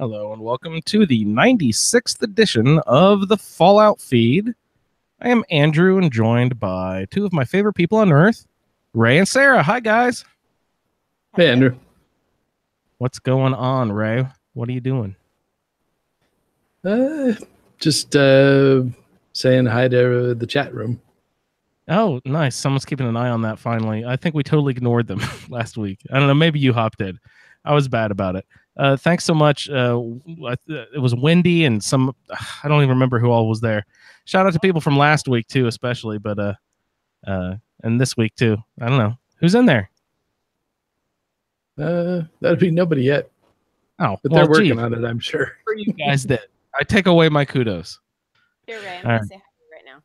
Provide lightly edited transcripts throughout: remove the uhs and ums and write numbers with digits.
Hello and welcome to the 96th edition of the Fallout Feed. I am Andrew and joined by two of my favorite people on Earth, Ray and Sarah. Hi, guys. Hey, Andrew. What's going on, Ray? What are you doing? Just saying hi to the chat room. Oh, nice. Someone's keeping an eye on that finally. I think we totally ignored them last week. I don't know. Maybe you hopped in. I was bad about it. Thanks so much. It was windy and I don't even remember who all was there. Shout out to people from last week too, especially, but and this week too. I don't know. Who's in there? That'd be nobody yet. Oh, but they're working on it, I'm sure. You guys did. I take away my kudos. Here, Ray, I'm going to say hi right now.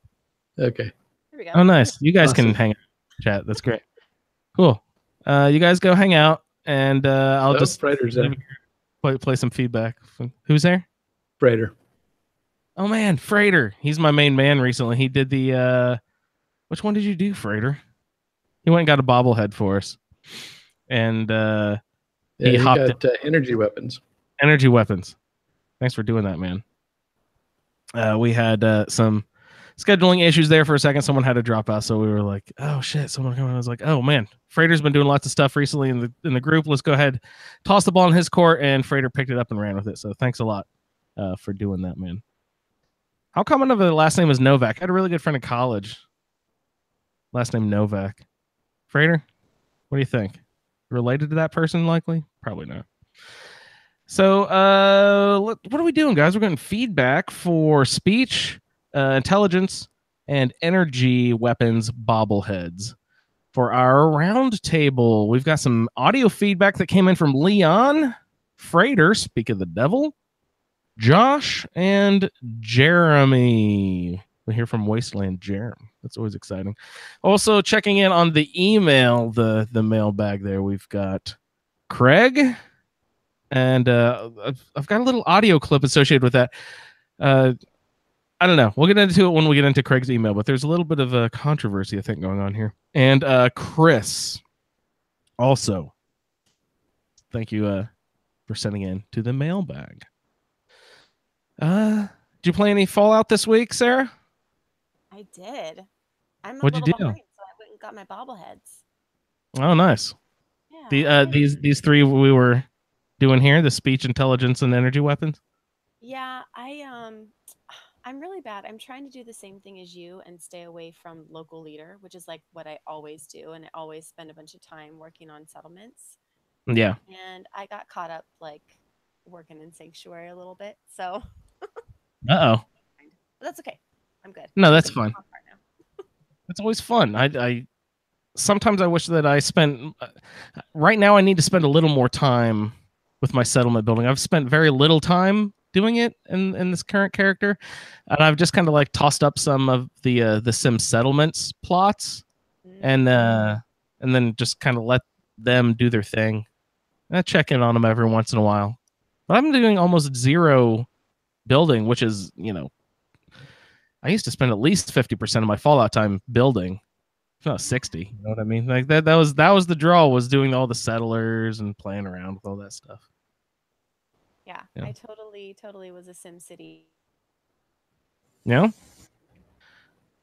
Okay. Here we go. Oh, nice. You guys Awesome. can hang out, chat. That's great. Cool. You guys go hang out, and I'll just play some feedback. Who's there? Freighter. Oh man, Freighter. He's my main man recently. He did the which one did you do, Freighter? He went and got a bobblehead for us. And he hopped got energy weapons. Energy weapons. Thanks for doing that, man. We had some scheduling issues there for a second. Someone had to drop out, so we were like, "Oh shit!" Someone coming. I was like, "Oh man, Freighter's been doing lots of stuff recently in the group. Let's go ahead, toss the ball in his court," and Freighter picked it up and ran with it. So thanks a lot for doing that, man. How common of a last name is Novak? I had a really good friend in college. Last name Novak. Freighter, what do you think? Related to that person, likely? Probably not. So, what are we doing, guys? We're getting feedback for speech, intelligence, and energy weapons bobbleheads. For our round table, we've got some audio feedback that came in from Leon, Freighter, speak of the devil, Josh, and Jeremy. We hear from Wasteland Jerem. That's always exciting. Also, checking in on the email, the mailbag there, we've got Craig. And I've got a little audio clip associated with that. I don't know. We'll get into it when we get into Craig's email, but there's a little bit of a controversy, I think, going on here. And Chris, also, thank you for sending in to the mailbag. Did you play any Fallout this week, Sarah? I did. I'm What'd you do? Behind, so I went and got my bobbleheads. Oh, nice. Yeah. These three we were doing here, the speech, intelligence, and energy weapons. Yeah, I'm really bad. I'm trying to do the same thing as you and stay away from local leader, which is like what I always do, and I always spend a bunch of time working on settlements. Yeah. And I got caught up like working in sanctuary a little bit, so. Uh-oh. But that's okay. I'm good. No, that's fine. It's always fun. I sometimes I wish that I spent. Right now, I need to spend a little more time with my settlement building. I've spent very little time doing it in this current character, and I've just kind of like tossed up some of the Sim settlements plots, and then just kind of let them do their thing. I check in on them every once in a while, but I'm doing almost zero building, which is, I used to spend at least 50% of my Fallout time building. If not 60, you know what I mean? Like that was the draw, was doing all the settlers and playing around with all that stuff. Yeah. I totally was a Sim City. Yeah.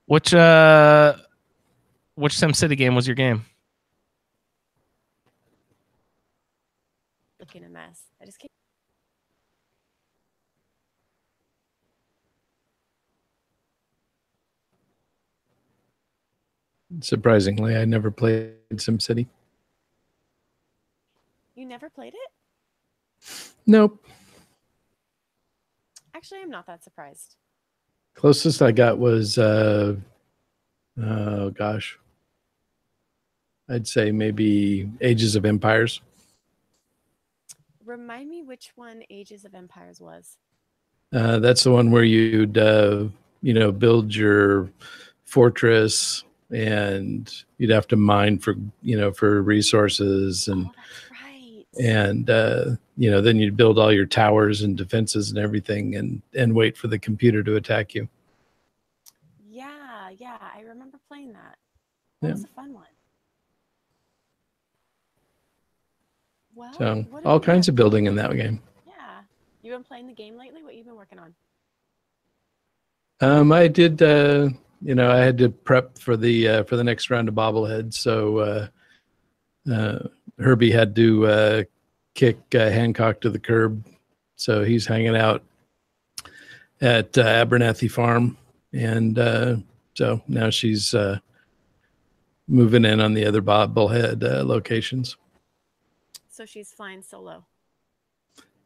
Which Sim City game was your game? Looking a mess. I just can't. Surprisingly, I never played SimCity. You never played it? Nope. Actually, I'm not that surprised. Closest I got was, oh gosh, I'd say maybe Ages of Empires. Remind me which one Ages of Empires was. That's the one where you'd, build your fortress, and you'd have to mine for resources, and that's right. And then you'd build all your towers and defenses and everything, and wait for the computer to attack you. Yeah, I remember playing that. That was a fun one. Well, so all kinds of building in that game. Yeah. You been playing the game lately? What you been working on? I did. I had to prep for the next round of bobbleheads. So Herbie had to kick Hancock to the curb. So he's hanging out at Abernathy Farm, and so now she's moving in on the other bobblehead locations. So she's flying solo,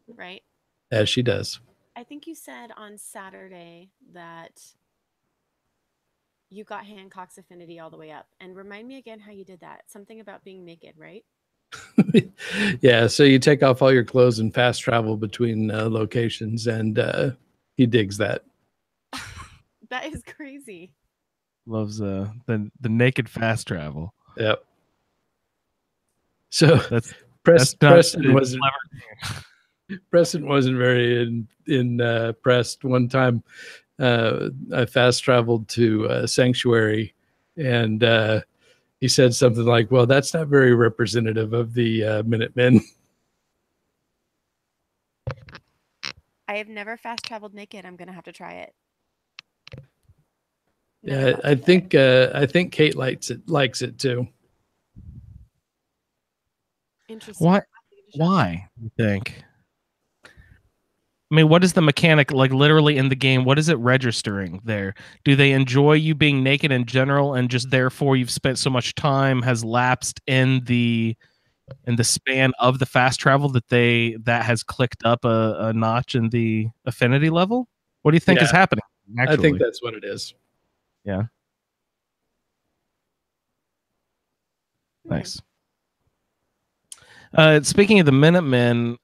right? As she does. I think you said on Saturday that you got Hancock's affinity all the way up. And remind me again how you did that. Something about being naked, right? Yeah, so you take off all your clothes and fast travel between locations, and he digs that. That is crazy. Loves the naked fast travel. Yep. So That's Preston wasn't very impressed. One time, I fast traveled to Sanctuary, and he said something like, "Well, that's not very representative of the Minutemen." I have never fast traveled naked. I'm gonna have to try it. Yeah, I think Kate likes it too. Interesting. What? Why, you think? I mean, what is the mechanic, like literally in the game? What is it registering there? Do they enjoy you being naked in general, and just therefore you've spent so much time has lapsed in the span of the fast travel that has clicked up a notch in the affinity level? What do you think is happening? Actually? I think that's what it is. Yeah. Nice. Speaking of the Minutemen,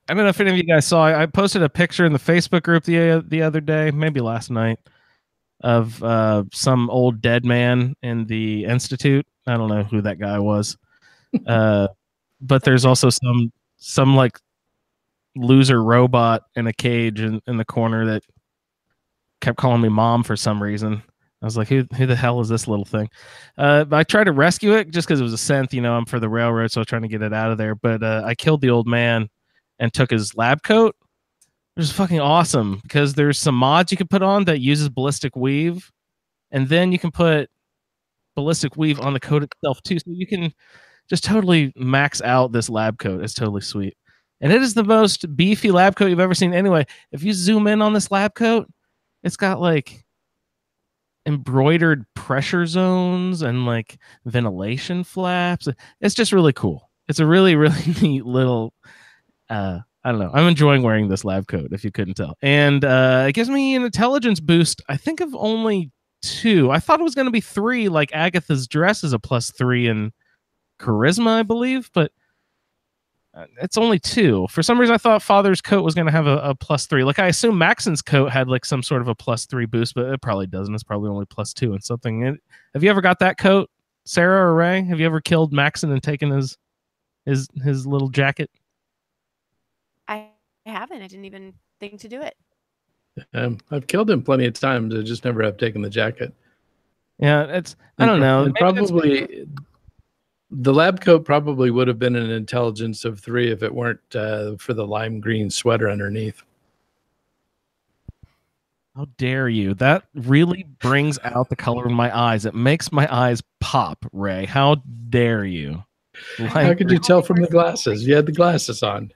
I don't know if any of you guys saw. I posted a picture in the Facebook group the other day, maybe last night, of some old dead man in the Institute. I don't know who that guy was, but there's also some like loser robot in a cage in the corner that kept calling me mom for some reason. I was like, who the hell is this little thing? I tried to rescue it just because it was a synth. I'm for the railroad, so I was trying to get it out of there. But I killed the old man and took his lab coat, which is fucking awesome because there's some mods you can put on that uses ballistic weave, and then you can put ballistic weave on the coat itself too, so you can just totally max out this lab coat. It's totally sweet, and it is the most beefy lab coat you've ever seen. Anyway, if you zoom in on this lab coat, it's got like embroidered pressure zones and like ventilation flaps. It's just really cool. It's a really, really neat little I don't know. I'm enjoying wearing this lab coat, if you couldn't tell. And it gives me an intelligence boost, I think, of only 2. I thought it was going to be 3, like Agatha's dress is a +3 in charisma, I believe, but it's only 2. For some reason, I thought Father's coat was going to have a +3. Like, I assume Maxon's coat had like some sort of a +3 boost, but it probably doesn't. It's probably only +2 and something. Have you ever got that coat, Sarah or Ray? Have you ever killed Maxon and taken his little jacket? I haven't. I didn't even think to do it. I've killed him plenty of times. I just never have taken the jacket. Yeah, I don't know. And probably the lab coat probably would have been an intelligence of 3 if it weren't for the lime green sweater underneath. How dare you? That really brings out the color in my eyes. It makes my eyes pop, Ray. How dare you? How could you tell from the glasses? You had the glasses on.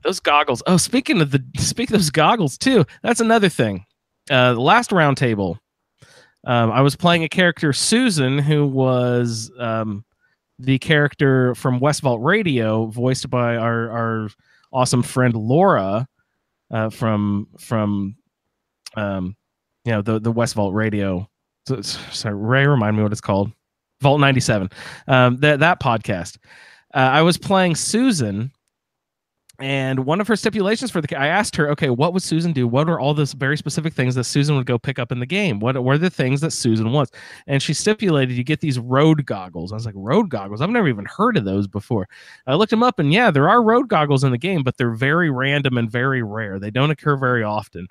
Those goggles. Oh, speaking of those goggles too, that's another thing. The last round table, I was playing a character, Susan, who was the character from West Vault Radio, voiced by our awesome friend Laura from the West Vault Radio. Sorry, Ray, remind me what it's called. Vault 97. That podcast. I was playing Susan. And one of her stipulations I asked her, okay, what would Susan do? What are all those very specific things that Susan would go pick up in the game? What were the things that Susan wants? And she stipulated you get these road goggles. I was like, road goggles? I've never even heard of those before. I looked them up, and yeah, there are road goggles in the game, but they're very random and very rare. They don't occur very often.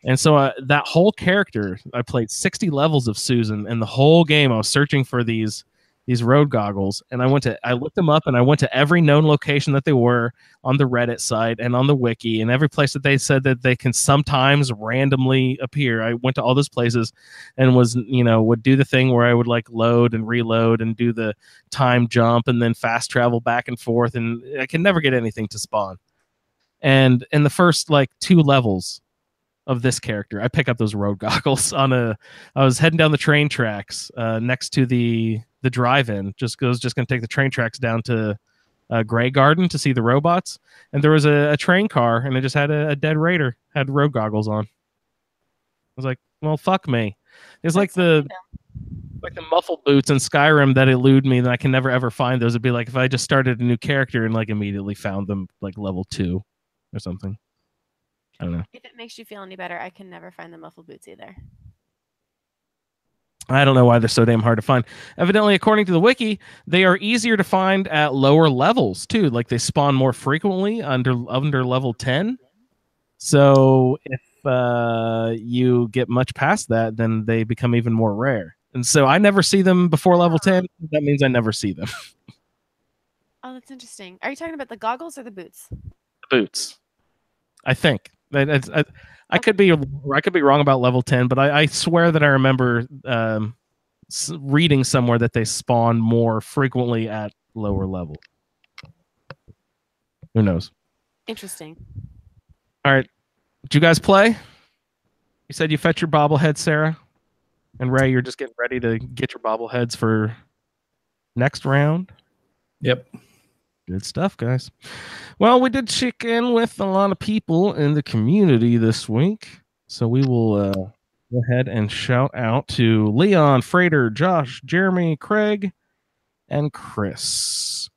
And so that whole character, I played 60 levels of Susan, and the whole game I was searching for these these road goggles, and I looked them up, and I went to every known location that they were on the Reddit site and on the wiki, and every place that they said that they can sometimes randomly appear. I went to all those places and would do the thing where I would like load and reload and do the time jump and then fast travel back and forth, and I can never get anything to spawn. And in the first like 2 levels of this character, I pick up those road goggles I was heading down the train tracks next to the drive-in. Just going to take the train tracks down to Grey Garden to see the robots, and there was a train car, and it just had a dead raider, had road goggles on. I was like, well, fuck me. It's like the muffled boots in Skyrim that elude me, and I can never ever find those. It'd be like if I just started a new character and like immediately found them like level 2 or something. I don't know. If it makes you feel any better, I can never find the muffled boots either. I don't know why they're so damn hard to find. Evidently, according to the wiki, they are easier to find at lower levels too. Like they spawn more frequently under level 10. So if you get much past that, then they become even more rare. And so I never see them before level 10. That means I never see them. Oh, that's interesting. Are you talking about the goggles or the boots? The boots, I think. I could be wrong about level 10, but I swear that I remember reading somewhere that they spawn more frequently at lower level. Who knows? Interesting. All right. Did you guys play? You said you fetched your bobblehead, Sarah. And Ray, you're just getting ready to get your bobbleheads for next round? Yep. Good stuff, guys. Well, we did check in with a lot of people in the community this week. So we will go ahead and shout out to Leon, Frater, Josh, Jeremy, Craig, and Chris.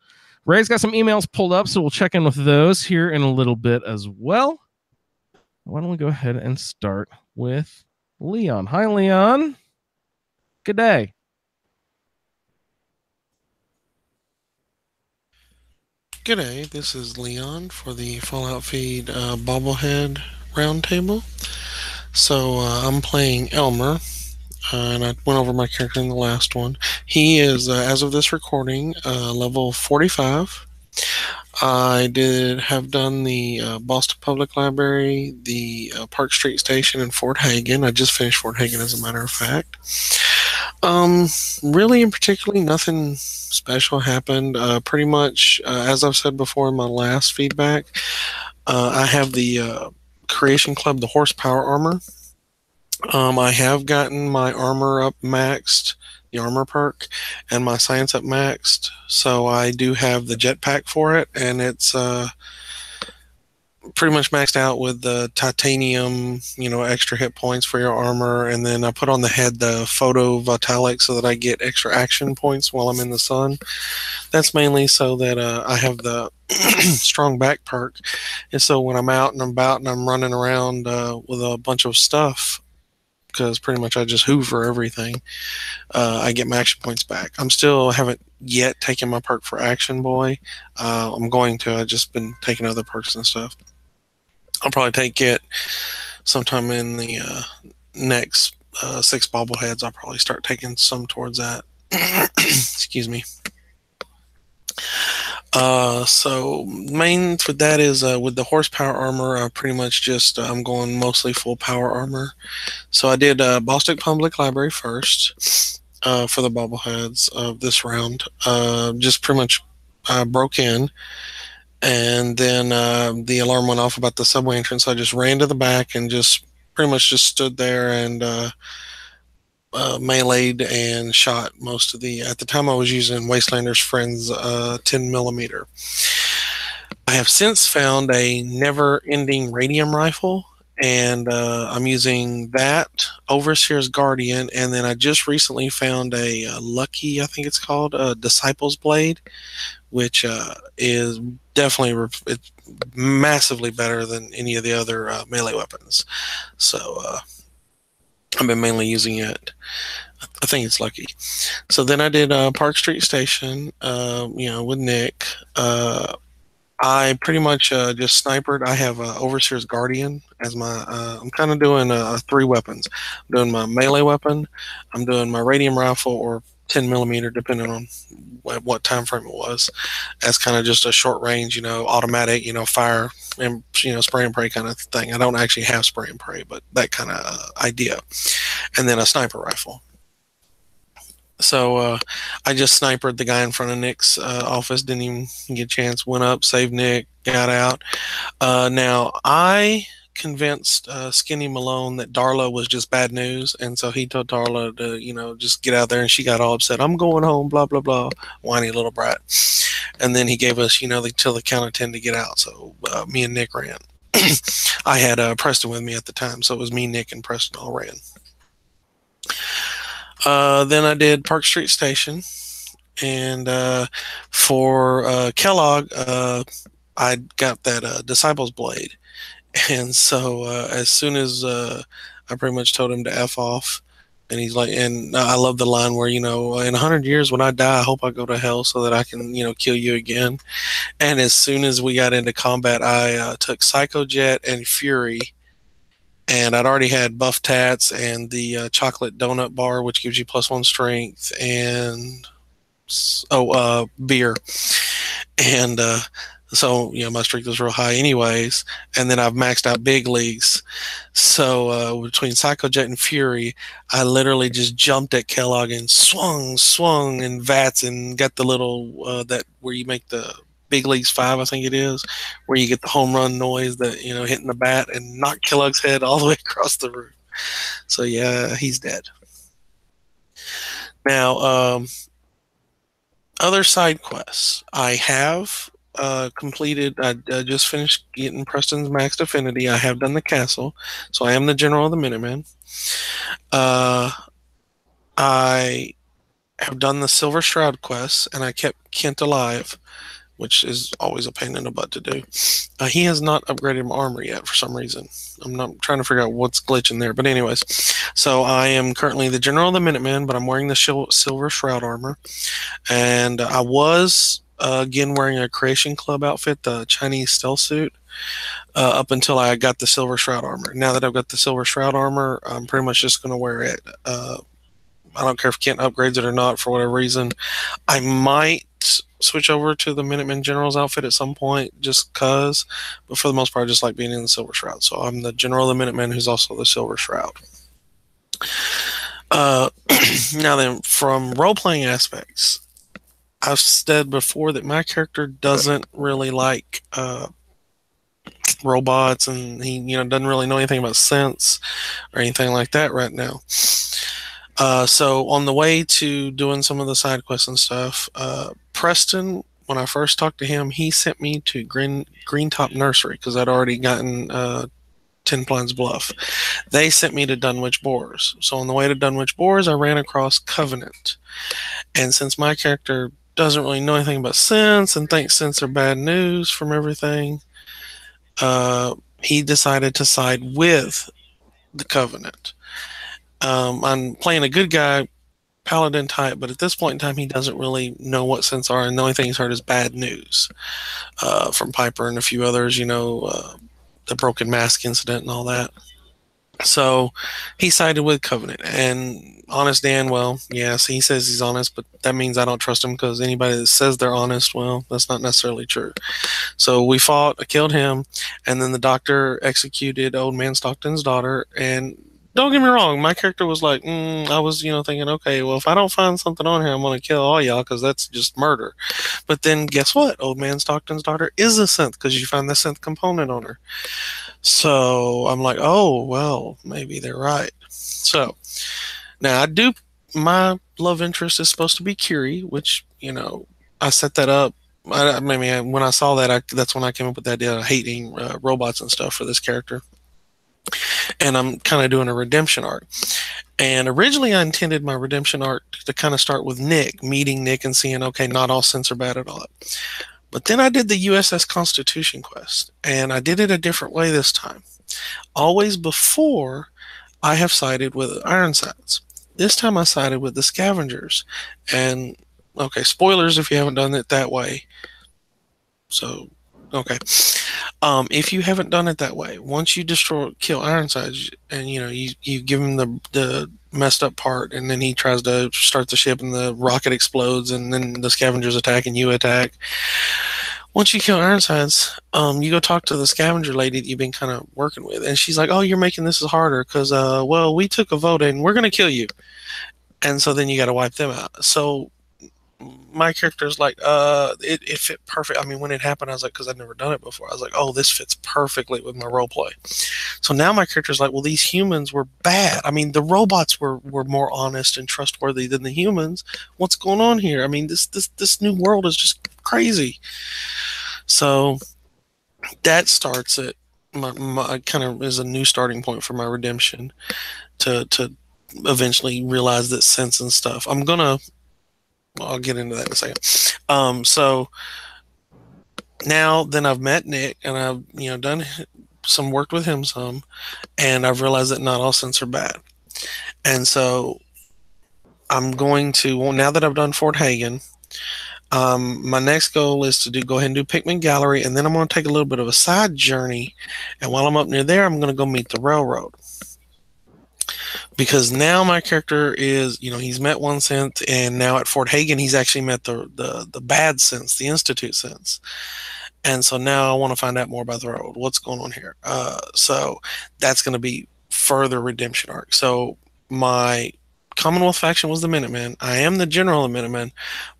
Ray's got some emails pulled up, so we'll check in with those here in a little bit as well. Why don't we go ahead and start with Leon. Hi, Leon. Good day. G'day, this is Leon for the Fallout Feed bobblehead roundtable. So I'm playing Elmer, and I went over my character in the last one. He is, as of this recording, level 45. I have done the Boston Public Library, the Park Street Station, and Fort Hagen. I just finished Fort Hagen, as a matter of fact. Really, in particularly, nothing special happened. Pretty much, as I've said before in my last feedback, I have the Creation Club, the horsepower armor. I have gotten my armor up maxed, the armor perk, and my science up maxed. So I do have the jetpack for it, and it's pretty much maxed out with the titanium, extra hit points for your armor. And then I put on the head the photo vitalic so that I get extra action points while I'm in the sun. That's mainly so that I have the strong back perk. And so when I'm out and about and I'm running around with a bunch of stuff, because pretty much I just hoover everything, I get my action points back. Haven't yet taken my perk for Action Boy. I'm going to. I've just been taking other perks and stuff. I'll probably take it sometime in the next 6 bobbleheads. I'll probably start taking some towards that. Excuse me. So main for that is with the horsepower armor, pretty much just I'm going mostly full power armor. So I did Boston Public Library first for the bobbleheads of this round. Just pretty much broke in, and then the alarm went off about the subway entrance. I just ran to the back and just pretty much just stood there and meleeed and shot most of the. At the time, I was using Wastelander's Friends 10 millimeter. I have since found a never-ending radium rifle, and I'm using that, Overseer's Guardian, and then I just recently found a Lucky, I think it's called, Disciples Blade, which is definitely it's massively better than any of the other melee weapons. So I've been mainly using it. I think it's Lucky. So then I did Park Street Station, with Nick. I pretty much just snipered. I have Overseer's Guardian as my. I'm kind of doing 3 weapons. I'm doing my melee weapon. I'm doing my radium rifle, or 10 millimeter, depending on what time frame it was, as kind of just a short range, automatic, fire and spray and pray kind of thing. I don't actually have spray and pray, but that kind of idea. And then a sniper rifle. So I just sniped the guy in front of Nick's office. Didn't even get a chance. Went up, saved Nick, got out. Now I convinced Skinny Malone that Darla was just bad news, and so he told Darla to just get out there, and she got all upset. I'm going home, blah blah blah, whiny little brat. And then he gave us till the count of 10 to get out. So me and Nick ran. I had Preston with me at the time, so it was me, Nick, and Preston all ran. Then I did Park Street Station, and for Kellogg, I got that Disciples Blade. And so as soon as I pretty much told him to F off, and he's like, and I love the line where, in 100 years when I die, I hope I go to hell so that I can, kill you again. And as soon as we got into combat, I took Psycho Jet and Fury, and I'd already had Buff Tats and the chocolate donut bar, which gives you +1 strength, and beer. And so my strength was real high anyways, and then I've maxed out big leagues. So between Psycho Jet and Fury, I literally just jumped at Kellogg and swung and VATS, and got the little that where you make the Big Leagues 5, I think it is, where you get the home run noise that hitting the bat, and knock Kellogg's head all the way across the room. So yeah, he's dead. Now other side quests I have completed. I just finished getting Preston's maxed affinity. I have done the castle, so I am the general of the Minutemen. I have done the Silver Shroud quests, and I kept Kent alive, which is always a pain in the butt to do. He has not upgraded my armor yet for some reason. I'm not trying to figure out what's glitching there. But anyways, so I am currently the general of the Minutemen, but I'm wearing the Silver Shroud armor. And I was, again, wearing a Creation Club outfit, the Chinese stealth suit, up until I got the Silver Shroud armor. Now that I've got the Silver Shroud armor, I'm pretty much just going to wear it. I don't care if Kent upgrades it or not for whatever reason. I might switch over to the Minutemen General's outfit at some point, just cause, but for the most part I just like being in the Silver Shroud. So I'm the General of the Minutemen, who's also the Silver Shroud. Now then, from role-playing aspects, I've said before that my character doesn't really like robots, and he doesn't really know anything about sense or anything like that right now. So on the way to doing some of the side quests and stuff, Preston, when I first talked to him, he sent me to Green Top Nursery because I'd already gotten 10 Pines Bluff. They sent me to Dunwich Boars. So on the way to Dunwich Boars, I ran across Covenant. And since my character doesn't really know anything about sense and thinks sense are bad news from everything, he decided to side with the Covenant. I'm playing a good guy, paladin type, but at this point in time, he doesn't really know what sense are, and the only thing he's heard is bad news from Piper and a few others, the Broken Mask incident and all that. So he sided with Covenant. And Honest Dan, well, yes, he says he's honest, but that means I don't trust him, because anybody that says they're honest, well, that's not necessarily true. So we fought, I killed him, and then the doctor executed Old Man Stockton's daughter. And don't get me wrong, my character was like, I was, thinking, okay, well, if I don't find something on her, I'm going to kill all y'all, because that's just murder. But then guess what? Old Man Stockton's daughter is a synth, because you find the synth component on her. So I'm like, oh, well, maybe they're right. So now my love interest is supposed to be Curie, which, I set that up. When I saw that, that's when I came up with the idea of hating robots and stuff for this character. And I'm kind of doing a redemption arc. And originally I intended my redemption arc to kind of start with Nick, meeting Nick and seeing, okay, not all synths are bad at all. But then I did the USS Constitution quest, and I did it a different way this time. Always before, I have sided with Ironsides. This time I sided with the Scavengers. And, okay, spoilers if you haven't done it that way. So, okay. If you haven't done it that way, once you kill Ironsides, and you give him the messed up part, and then he tries to start the ship, and the rocket explodes, and then the scavengers attack, and you attack. Once you kill Ironsides, you go talk to the scavenger lady that you've been kind of working with, and she's like, "Oh, you're making this harder because, well, we took a vote and we're gonna kill you." And so then you got to wipe them out. So my character's like, it fit perfect. I mean, when it happened, I was like, because I'd never done it before, I was like, oh, this fits perfectly with my role play. So now my character's like, well, these humans were bad. I mean, the robots were more honest and trustworthy than the humans. What's going on here? I mean, this new world is just crazy. So that starts it. My kind of is a new starting point for my redemption to eventually realize that sense and stuff. I'll get into that in a second. So now then I've met Nick, and I've done some work with him some, and I've realized that not all scents are bad. And so I'm going to, well, now that I've done Fort Hagen, my next goal is to go ahead and do Pikmin Gallery, and then I'm going to take a little bit of a side journey, and while I'm up near there, I'm going to go meet the railroad. Because now my character is, he's met one scent, and now at Fort Hagen, he's actually met the bad sense, the Institute sense. And so now I want to find out more about the railroad. What's going on here? So that's going to be further redemption arc. So my Commonwealth faction was the Minutemen. I am the General of Minutemen,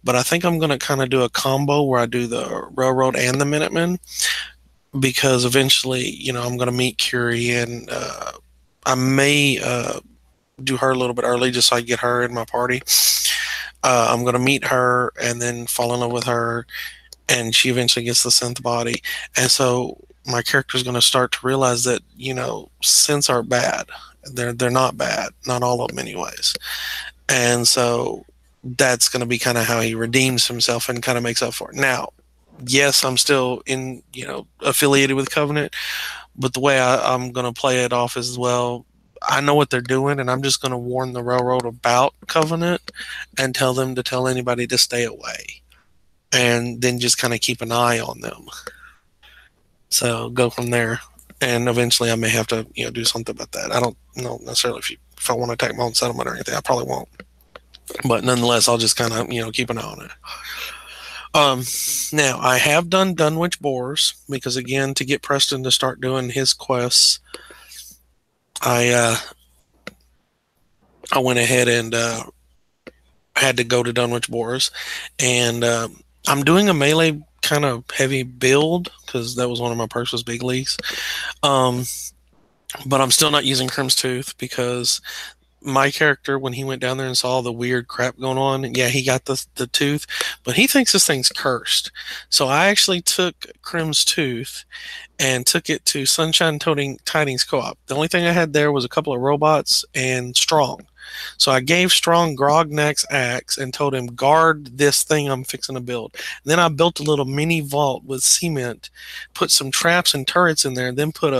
but I think I'm going to kind of do a combo where I do the railroad and the Minutemen, because eventually, I'm going to meet Curie, and I may do her a little bit early just so I get her in my party. I'm going to meet her and then fall in love with her, and she eventually gets the synth body. And so my character is going to start to realize that, synths aren't bad. They're not bad. Not all of them anyways. And so that's going to be kind of how he redeems himself and kind of makes up for it. Now, yes, I'm still affiliated with Covenant, but the way I'm going to play it off is, well, I know what they're doing, and I'm just going to warn the railroad about Covenant and tell them to tell anybody to stay away, and then just kind of keep an eye on them. So go from there, and eventually I may have to do something about that. I don't know necessarily if I want to attack my own settlement or anything. I probably won't, but nonetheless, I'll just kind of keep an eye on it. Now I have done Dunwich Boars, because again, to get Preston to start doing his quests, I went ahead and had to go to Dunwich Boars, and I'm doing a melee kind of heavy build because that was one of my perks, was big leagues. But I'm still not using Crim's Tooth, because my character, when he went down there and saw all the weird crap going on, yeah, he got the tooth, but he thinks this thing's cursed. So I actually took Crim's Tooth and took it to Sunshine Tidings Co-op. The only thing I had there was a couple of robots and Strong. So I gave Strong Grognack's axe and told him, guard this thing I'm fixing to build. And then I built a little mini vault with cement, put some traps and turrets in there, and then put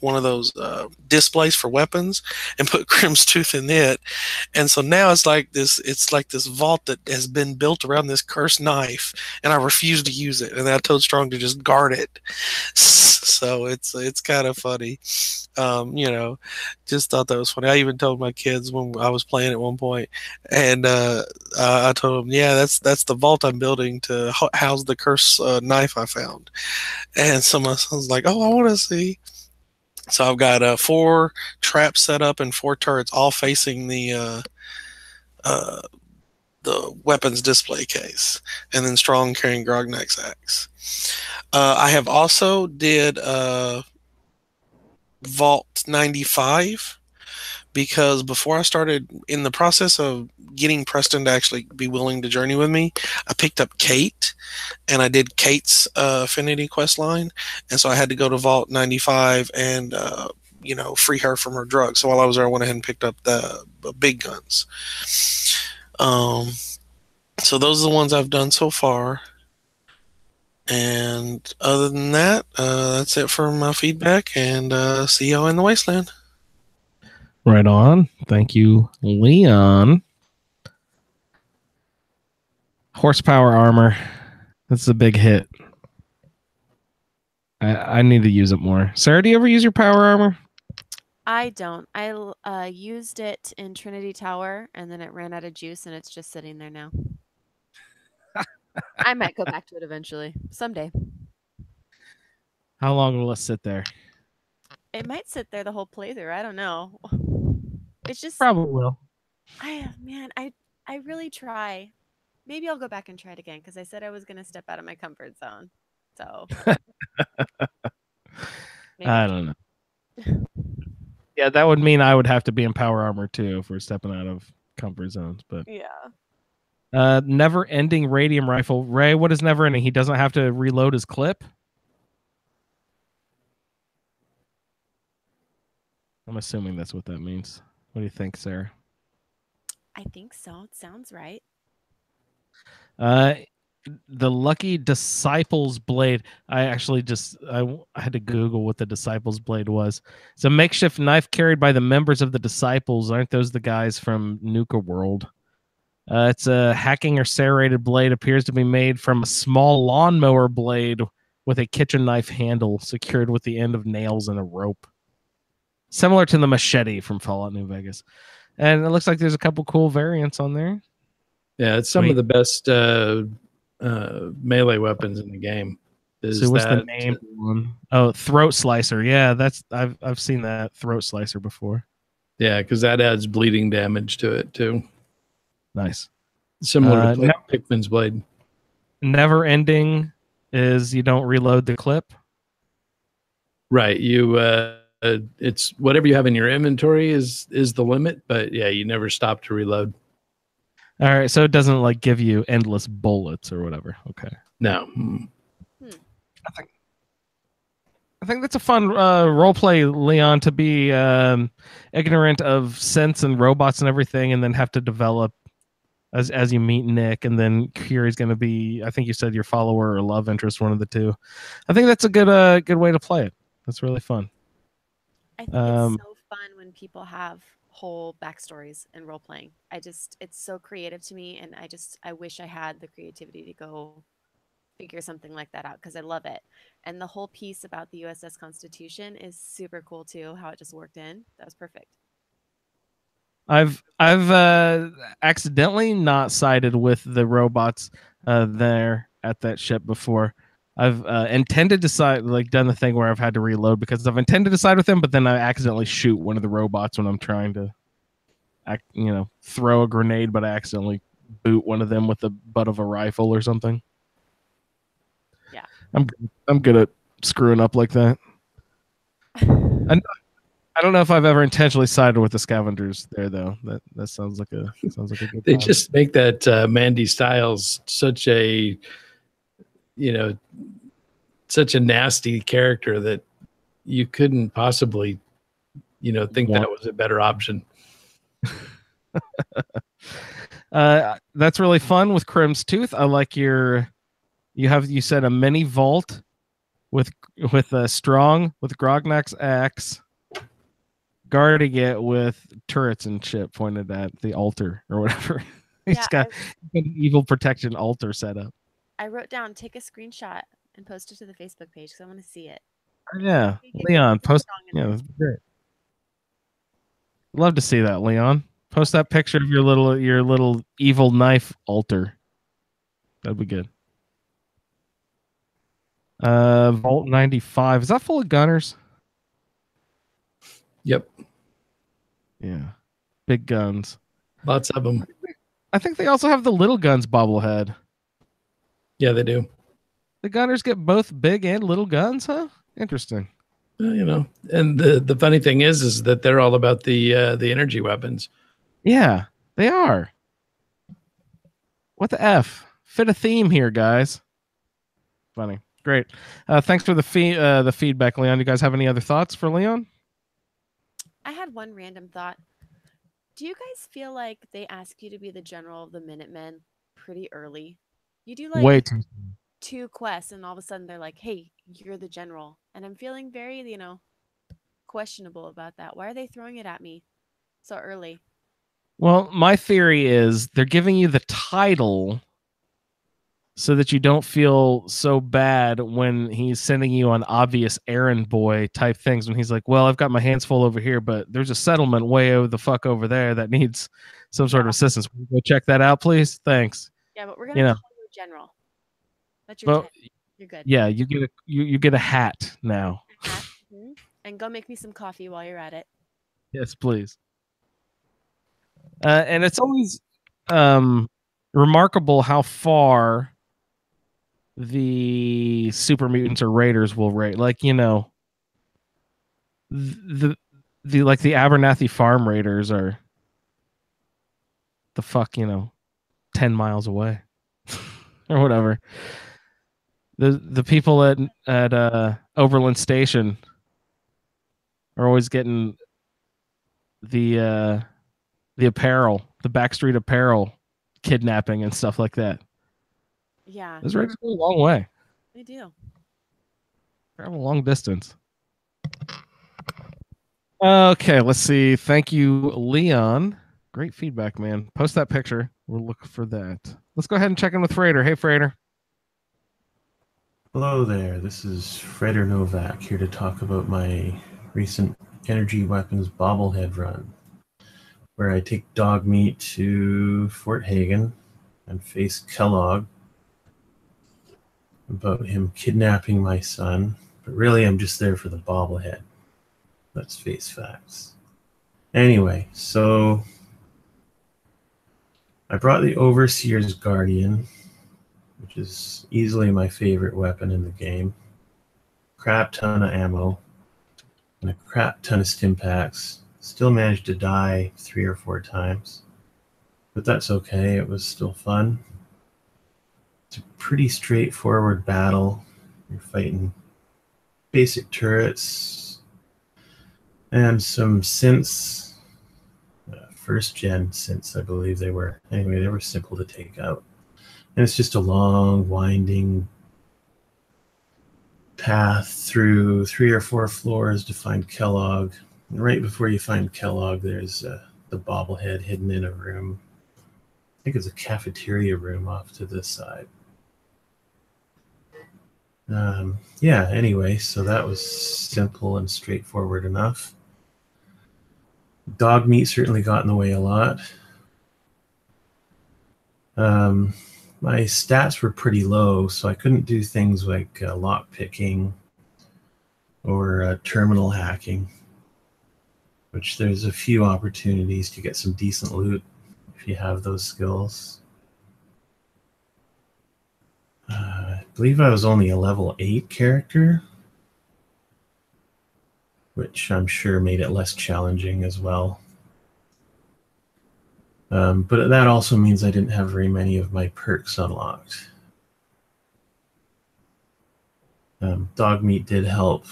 one of those displays for weapons, and put Crim's Tooth in it. And so now it's like this vault that has been built around this cursed knife, and I refuse to use it. And I told Strong to just guard it. So it's kind of funny. Just thought that was funny. I even told my kids when I was playing at one point, and I told them, yeah, that's the vault I'm building to house the cursed knife I found. And some of my sons like, oh, I want to see. So I've got 4 traps set up and 4 turrets, all facing the weapons display case, and then Strong carrying Grognack's axe. I have also did Vault 95, because before I started, in the process of getting Preston to actually be willing to journey with me, I picked up Kate, and I did Kate's affinity quest line, and so I had to go to Vault 95 and free her from her drugs. So while I was there, I went ahead and picked up the big guns. So those are the ones I've done so far. And other than that, that's it for my feedback, and see y'all in the wasteland. Right on. Thank you, Leon. Horsepower armor. That's a big hit. I need to use it more. Sarah, do you ever use your power armor? I don't. I used it in Trinity Tower, and then it ran out of juice, and it's just sitting there now. I might go back to it eventually, someday. How long will it sit there? It might sit there the whole playthrough. I don't know. It's just, Probably will. I really try. Maybe I'll go back and try it again because I said I was going to step out of my comfort zone. So maybe I I'll don't know. Yeah, that would mean I would have to be in power armor too if we're stepping out of comfort zones. But yeah. never ending radium rifle. Ray, what is never ending? He doesn't have to reload his clip. I'm assuming that's what that means. What do you think, Sarah? I think so. It sounds right. The Lucky Disciples Blade. I actually I had to Google what the Disciples Blade was. It's a makeshift knife carried by the members of the Disciples. Aren't those the guys from Nuka World? It's a hacking or serrated blade. Appears to be made from a small lawnmower blade with a kitchen knife handle secured with the end of nails and a rope. Similar to the machete from Fallout New Vegas. And it looks like there's a couple cool variants on there. Yeah, it's some of the best melee weapons in the game. So what's the name one? Oh, Throat Slicer. Yeah, I've seen that Throat Slicer before. Yeah, because that adds bleeding damage to it too. Nice. Similar to Pikmin's blade. Never ending is you don't reload the clip. Right. You it's whatever you have in your inventory is the limit, but yeah, you never stop to reload. All right, so it doesn't like give you endless bullets or whatever. Okay. No. I think that's a fun role play, Leon, to be ignorant of synths and robots and everything, and then have to develop as you meet Nick, and then Kiri's going to be, I think you said, your follower or love interest, one of the two. I think that's a good way to play it. That's really fun. I think it's so fun when people have whole backstories in role playing. It's so creative to me, and I wish I had the creativity to go figure something like that out because I love it. And the whole piece about the USS Constitution is super cool too, how it just worked in. That was perfect. I've accidentally not sided with the robots there at that ship before. I've intended to side, like done the thing where I've had to reload because I've intended to side with them, but then I accidentally shoot one of the robots when I'm trying to, throw a grenade, but I accidentally boot one of them with the butt of a rifle or something. Yeah, I'm good at screwing up like that. I don't know if I've ever intentionally sided with the scavengers there, though. That sounds like a good. They just make that Mandy Styles such a, such a nasty character that you couldn't possibly, think that was a better option. That's really fun with Crim's Tooth. I like you said a mini vault with strong with Grognak's axe, guarding it with turrets and shit pointed at the altar or whatever. He's got an evil protection altar set up. I wrote down, take a screenshot and post it to the Facebook page because I want to see it. Yeah, Leon, post. Yeah, that's great. Love to see that, Leon. Post that picture of your little evil knife altar. That'd be good. Vault 95. Is that full of gunners? Yep. Yeah. Big guns. Lots of them. I think they also have the little guns bobblehead. Yeah, they do. The gunners get both big and little guns, huh? Interesting. Well, and the funny thing is that they're all about the energy weapons. Yeah, they are. What the F? Fit a theme here, guys. Funny. Great. Thanks for the feedback, Leon. You guys have any other thoughts for Leon? I had one random thought. Do you guys feel like they ask you to be the general of the Minutemen pretty early? You do like way too 2 quests, and all of a sudden they're like, "Hey, you're the general," and I'm feeling very, questionable about that. Why are they throwing it at me so early? Well, my theory is they're giving you the title so that you don't feel so bad when he's sending you on obvious errand boy type things. When he's like, well, I've got my hands full over here, but there's a settlement way over the fuck over there that needs some sort of assistance. Will you go check that out, please? Thanks. Yeah, but we're going to call you General. That's your Well, title. You're good. Yeah, you get a hat now. Hat. And go make me some coffee while you're at it. Yes, please. And it's always remarkable how far the super mutants or raiders will raid. Like, you know, the like the Abernathy farm raiders are the fuck, you know, 10 miles away or whatever. The people at Overland Station are always getting the apparel, the backstreet apparel kidnapping and stuff like that. Yeah. Those raiders go a long way. They do. Travel a long distance. Okay, let's see. Thank you, Leon. Great feedback, man. Post that picture. We'll look for that. Let's go ahead and check in with Freighter. Hey, Freighter. Hello there. This is Freighter Novak here to talk about my recent energy weapons bobblehead run, where I take dog meat to Fort Hagen and face Kellogg about him kidnapping my son. But really, I'm just there for the bobblehead. Let's face facts. Anyway, so I brought the Overseer's Guardian, which is easily my favorite weapon in the game. Crap ton of ammo and a crap ton of stim packs. Still managed to die 3 or 4 times, but that's okay. It was still fun. It's a pretty straightforward battle. You're fighting basic turrets and some synths, first gen synths, I believe they were. Anyway, they were simple to take out. And it's just a long, winding path through 3 or 4 floors to find Kellogg. And right before you find Kellogg, there's the bobblehead hidden in a room. I think it's a cafeteria room off to this side. Yeah, anyway, so that was simple and straightforward enough. Dog meat certainly got in the way a lot. My stats were pretty low, so I couldn't do things like lock picking or terminal hacking, which there's a few opportunities to get some decent loot if you have those skills. I believe I was only a level 8 character, which I'm sure made it less challenging as well. But that also means I didn't have very many of my perks unlocked. Dog meat did help.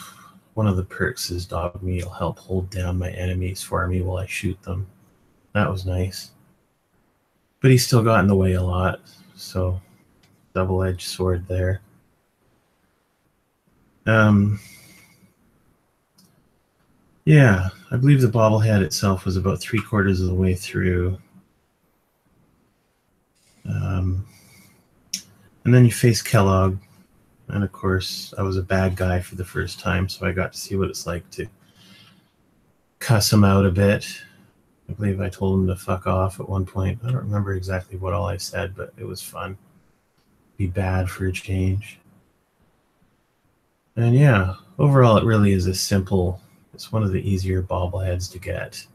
One of the perks is dog meat will help hold down my enemies for me while I shoot them. That was nice. But he still got in the way a lot, so double-edged sword there. Yeah, I believe the bobblehead itself was about 3/4 of the way through. And then you face Kellogg, and of course I was a bad guy for the first time, so I got to see what it's like to cuss him out a bit. I believe I told him to fuck off at one point. I don't remember exactly what all I said, but it was fun. Be bad for a change. And yeah, overall it really is it's one of the easier bobbleheads to get.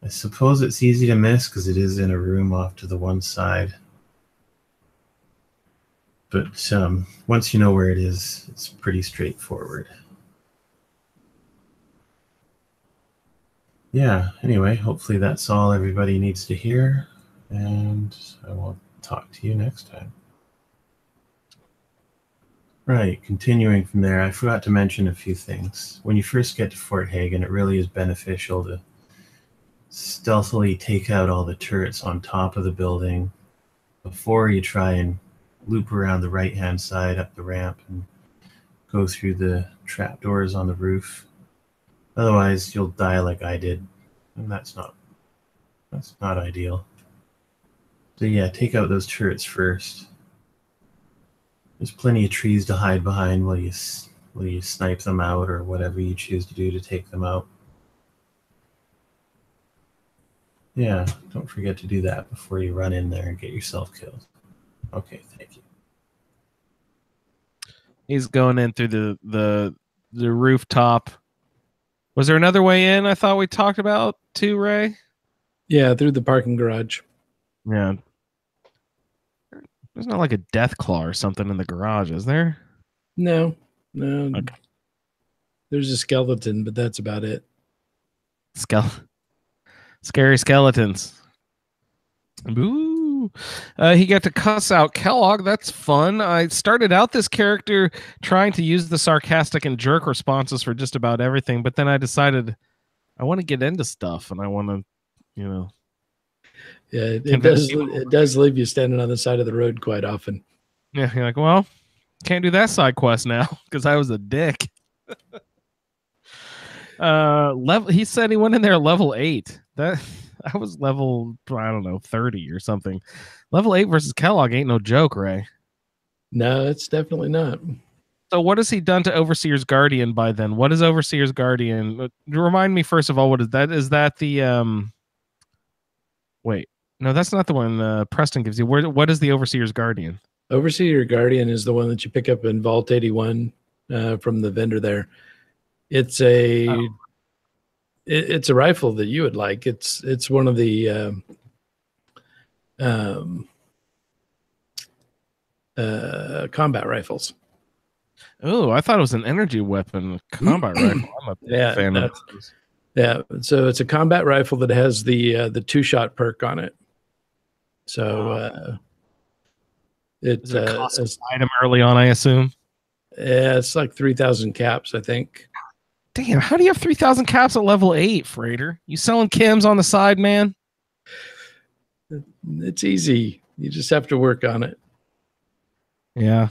I suppose it's easy to miss because it is in a room off to the one side. But once you know where it is, it's pretty straightforward. Yeah, anyway, hopefully that's all everybody needs to hear, and I will talk to you next time. Right, continuing from there, I forgot to mention a few things. When you first get to Fort Hagen, it really is beneficial to stealthily take out all the turrets on top of the building before you try and loop around the right-hand side up the ramp and go through the trapdoors on the roof. Otherwise, you'll die like I did, and that's not ideal. So yeah, take out those turrets first. There's plenty of trees to hide behind while you snipe them out or whatever you choose to do to take them out. Yeah, don't forget to do that before you run in there and get yourself killed. Okay, thank you. He's going in through the rooftop. Was there another way in I thought we talked about too, Ray? Yeah, through the parking garage. Yeah. There's not like a death claw or something in the garage, is there? No. Okay. There's a skeleton, but that's about it. Scary skeletons. Boo. He got to cuss out Kellogg. That's fun. I started out this character trying to use the sarcastic and jerk responses for just about everything, but then I decided I want to get into stuff and I want to, Yeah, it does leave you standing on the side of the road quite often. Yeah, you're like, well, can't do that side quest now because I was a dick. He said he went in there level 8. That I was level, I don't know, 30 or something. Level 8 versus Kellogg ain't no joke, Ray. No, it's definitely not. So what has he done to Overseer's Guardian by then? What is Overseer's Guardian? Remind me first of all, what is that? Is that the wait, no, that's not the one Preston gives you. What is the Overseer's Guardian? Overseer Guardian is the one that you pick up in Vault 81 from the vendor there. It's a it's a rifle that you would like. It's one of the combat rifles. Oh, I thought it was an energy weapon, combat rifle. I'm a big fan of those. Yeah, so it's a combat rifle that has the 2-shot perk on it. So it's a cost item early on, I assume. Yeah, it's like 3,000 caps, I think. Damn, how do you have 3,000 caps at level 8, Freighter? You selling chems on the side, man? It's easy. You just have to work on it. Yeah.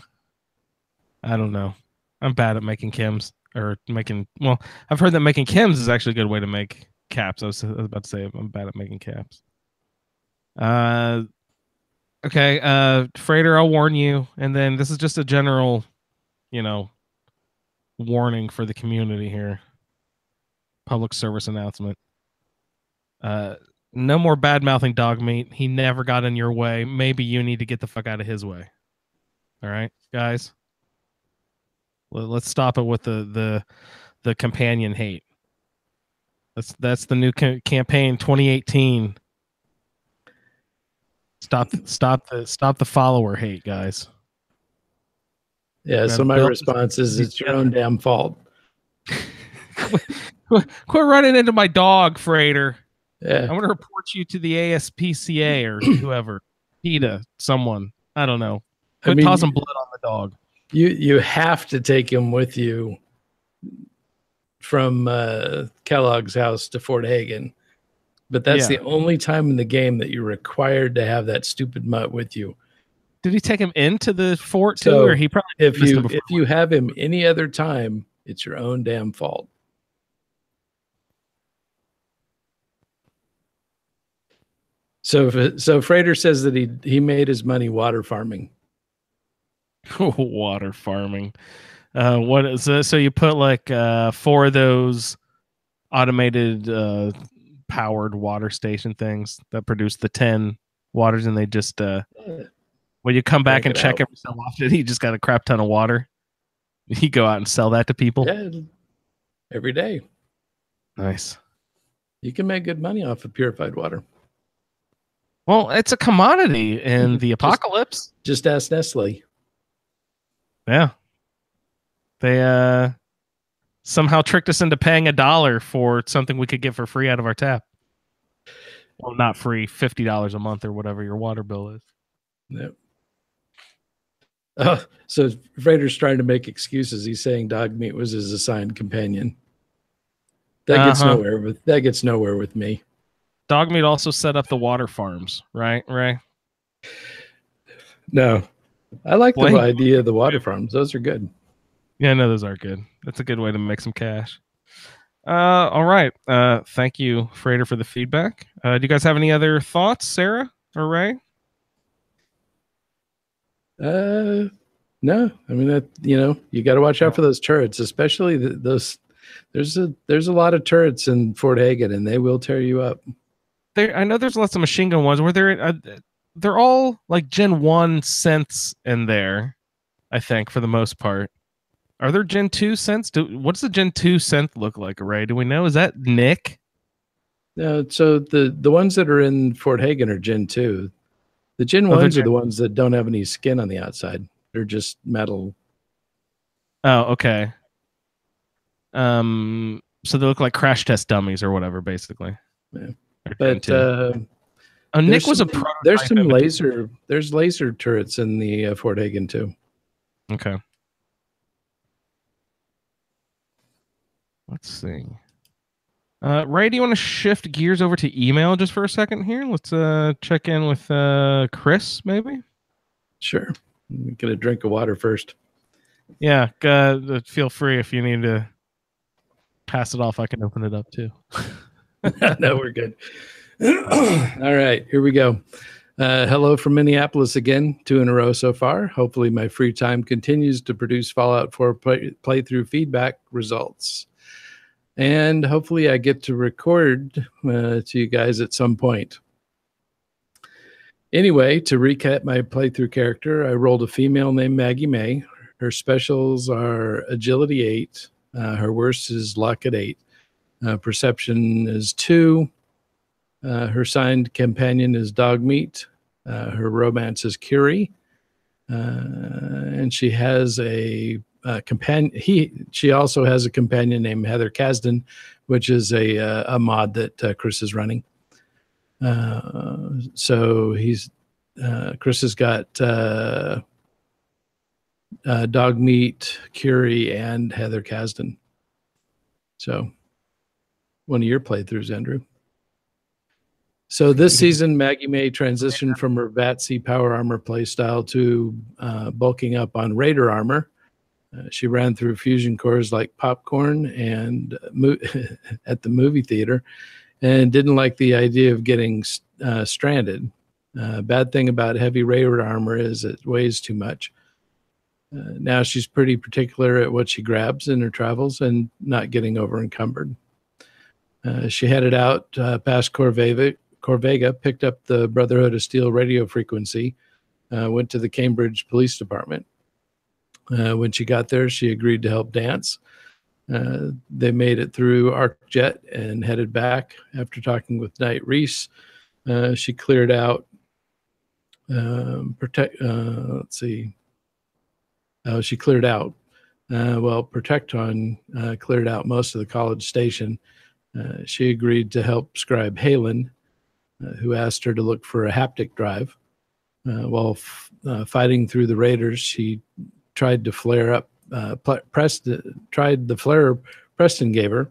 I don't know. I'm bad at making chems or making. Well, I've heard that making chems is actually a good way to make caps. I was about to say I'm bad at making caps. Okay. Freighter, I'll warn you, and then this is just a general, warning for the community here. Public service announcement. No more bad mouthing dog meat. He never got in your way. Maybe you need to get the fuck out of his way. All right, guys. Let's stop it with the companion hate. That's the new campaign 2018. Stop the follower hate, guys. Yeah, so my response is it's your own damn fault. Quit running into my dog, Freighter. Yeah. I'm going to report you to the ASPCA or whoever. PETA, someone. I don't know. Quit tossing blood on the dog. You have to take him with you from Kellogg's house to Fort Hagen. But that's the only time in the game that you're required to have that stupid mutt with you. Did he take him into the fort too? Or he probably if you have him any other time, it's your own damn fault. So Freighter says that he made his money water farming. Water farming. What is this? So you put like 4 of those automated powered water station things that produce the 10 waters, and they just when you come back and check every so often, you just got a crap ton of water. You go out and sell that to people. Yeah, every day. Nice. You can make good money off of purified water. Well, it's a commodity in the apocalypse. Just ask Nestle. Yeah. They somehow tricked us into paying $1 for something we could get for free out of our tap. Well, not free, $50 a month or whatever your water bill is. Yep. Oh, so Freighter's trying to make excuses. He's saying dog meat was his assigned companion. That gets nowhere with me. Dog meat also set up the water farms, right, Ray? No. I like the idea of the water farms. Those are good. Yeah, no, those are good. That's a good way to make some cash. All right. Thank you, Freighter, for the feedback. Do you guys have any other thoughts, Sarah or Ray? No, I mean that you got to watch out for those turrets, especially those. There's a lot of turrets in Fort Hagen, and they will tear you up. I know there's lots of machine gun ones where they're all like Gen 1 synths in there, I think, for the most part. Are there Gen 2 synths? What's the Gen 2 synth look like, Ray? Do we know? Is that Nick? So the ones that are in Fort Hagen are Gen 2. The Gen 1s are the ones that don't have any skin on the outside. They're just metal. Oh, okay. So they look like crash test dummies or whatever, basically. Yeah. But Nick was a prototype. There's laser turrets in the Fort Hagen too. Okay. Let's see. Ray, do you want to shift gears over to email just for a second here? Let's check in with Chris, maybe. Sure. Get a drink of water first. Yeah. Feel free if you need to pass it off. I can open it up too. No, we're good. All right, here we go. Hello from Minneapolis again, 2 in a row so far. Hopefully my free time continues to produce Fallout 4 playthrough feedback results. And hopefully I get to record to you guys at some point. Anyway, to recap my playthrough character, I rolled a female named Maggie May. Her specials are Agility 8. Her worst is Luck at 8. Perception is 2. Her signed companion is Dogmeat. Her romance is Curie. And she has a companion. She also has a companion named Heather Kasdan, which is a mod that Chris is running. So Chris has got Dogmeat, Curie, and Heather Kasdan. So one of your playthroughs, Andrew. So this season, Maggie May transitioned from her VATC power armor playstyle to bulking up on Raider armor. She ran through fusion cores like popcorn and at the movie theater, and didn't like the idea of getting stranded. Bad thing about heavy Raider armor is it weighs too much. Now she's pretty particular at what she grabs in her travels and not getting over encumbered. She headed out past Corvega, picked up the Brotherhood of Steel radio frequency, went to the Cambridge Police Department. When she got there, she agreed to help dance. They made it through ArcJet and headed back. After talking with Knight Reese, she cleared out. Let's see. She cleared out. Protecton cleared out most of the college station. She agreed to help Scribe Halen, who asked her to look for a haptic drive. While fighting through the Raiders, she tried to flare up. Tried the flare Preston gave her.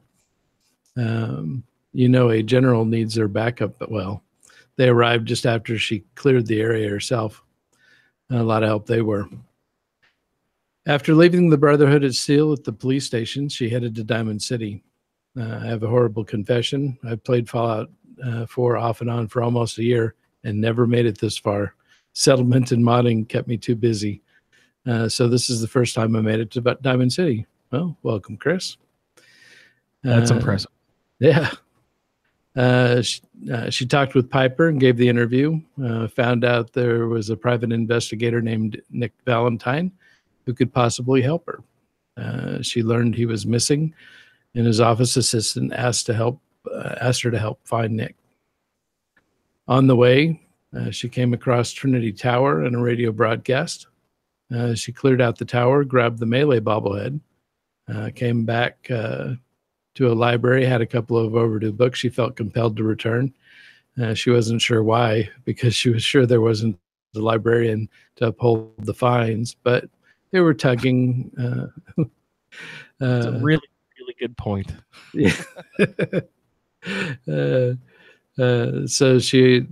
A general needs their backup, but they arrived just after she cleared the area herself. A lot of help they were. After leaving the Brotherhood of Steel at the police station, she headed to Diamond City. I have a horrible confession. I've played Fallout 4 off and on for almost a year and never made it this far. Settlement and modding kept me too busy. So this is the first time I made it to Diamond City. Well, welcome, Chris. That's impressive. Yeah. She talked with Piper and gave the interview. Found out there was a private investigator named Nick Valentine who could possibly help her. She learned he was missing, and his office assistant asked her to help find Nick. On the way, she came across Trinity Tower and a radio broadcast. She cleared out the tower, grabbed the melee bobblehead, came back to a library, had a couple of overdue books she felt compelled to return. She wasn't sure why, because she was sure there wasn't the librarian to uphold the fines, but they were tugging. That's a really, really good point. Yeah. So she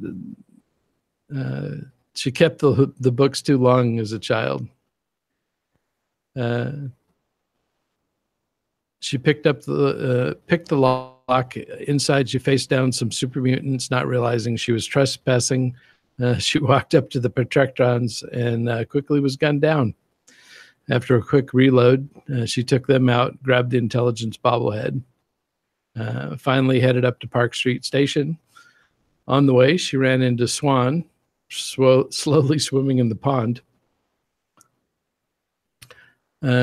kept the books too long as a child. She picked the lock. Inside, she faced down some super mutants, not realizing she was trespassing. She walked up to the Protectrons and quickly was gunned down. After a quick reload, she took them out, grabbed the intelligence bobblehead, finally headed up to Park Street Station. On the way, she ran into Swan, slowly swimming in the pond.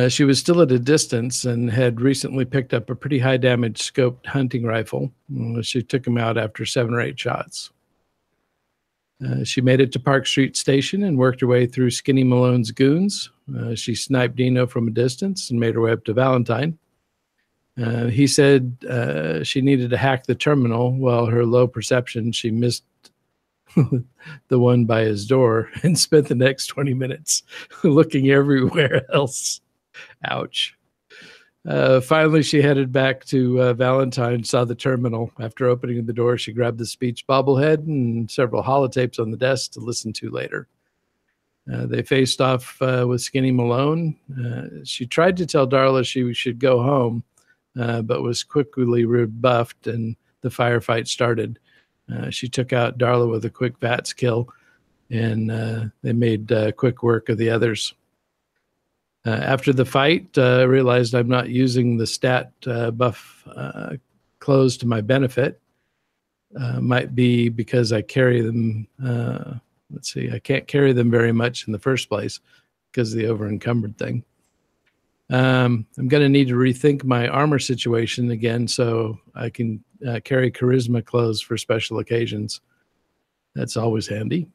She was still at a distance and had recently picked up a pretty high damage scoped hunting rifle. She took him out after 7 or 8 shots. She made it to Park Street Station and worked her way through Skinny Malone's goons. She sniped Dino from a distance and made her way up to Valentine. He said she needed to hack the terminal. While her low perception, she missed the one by his door and spent the next 20 minutes looking everywhere else. Ouch. Finally, she headed back to Valentine, saw the terminal. After opening the door, she grabbed the speech bobblehead and several holotapes on the desk to listen to later. They faced off with Skinny Malone. She tried to tell Darla she should go home, but was quickly rebuffed and the firefight started. She took out Darla with a quick VATS kill, and they made quick work of the others. After the fight, I realized I'm not using the stat buff clothes to my benefit. Might be because I carry them. I can't carry them very much in the first place because of the over-encumbered thing. I'm going to need to rethink my armor situation again so I can carry charisma clothes for special occasions. That's always handy.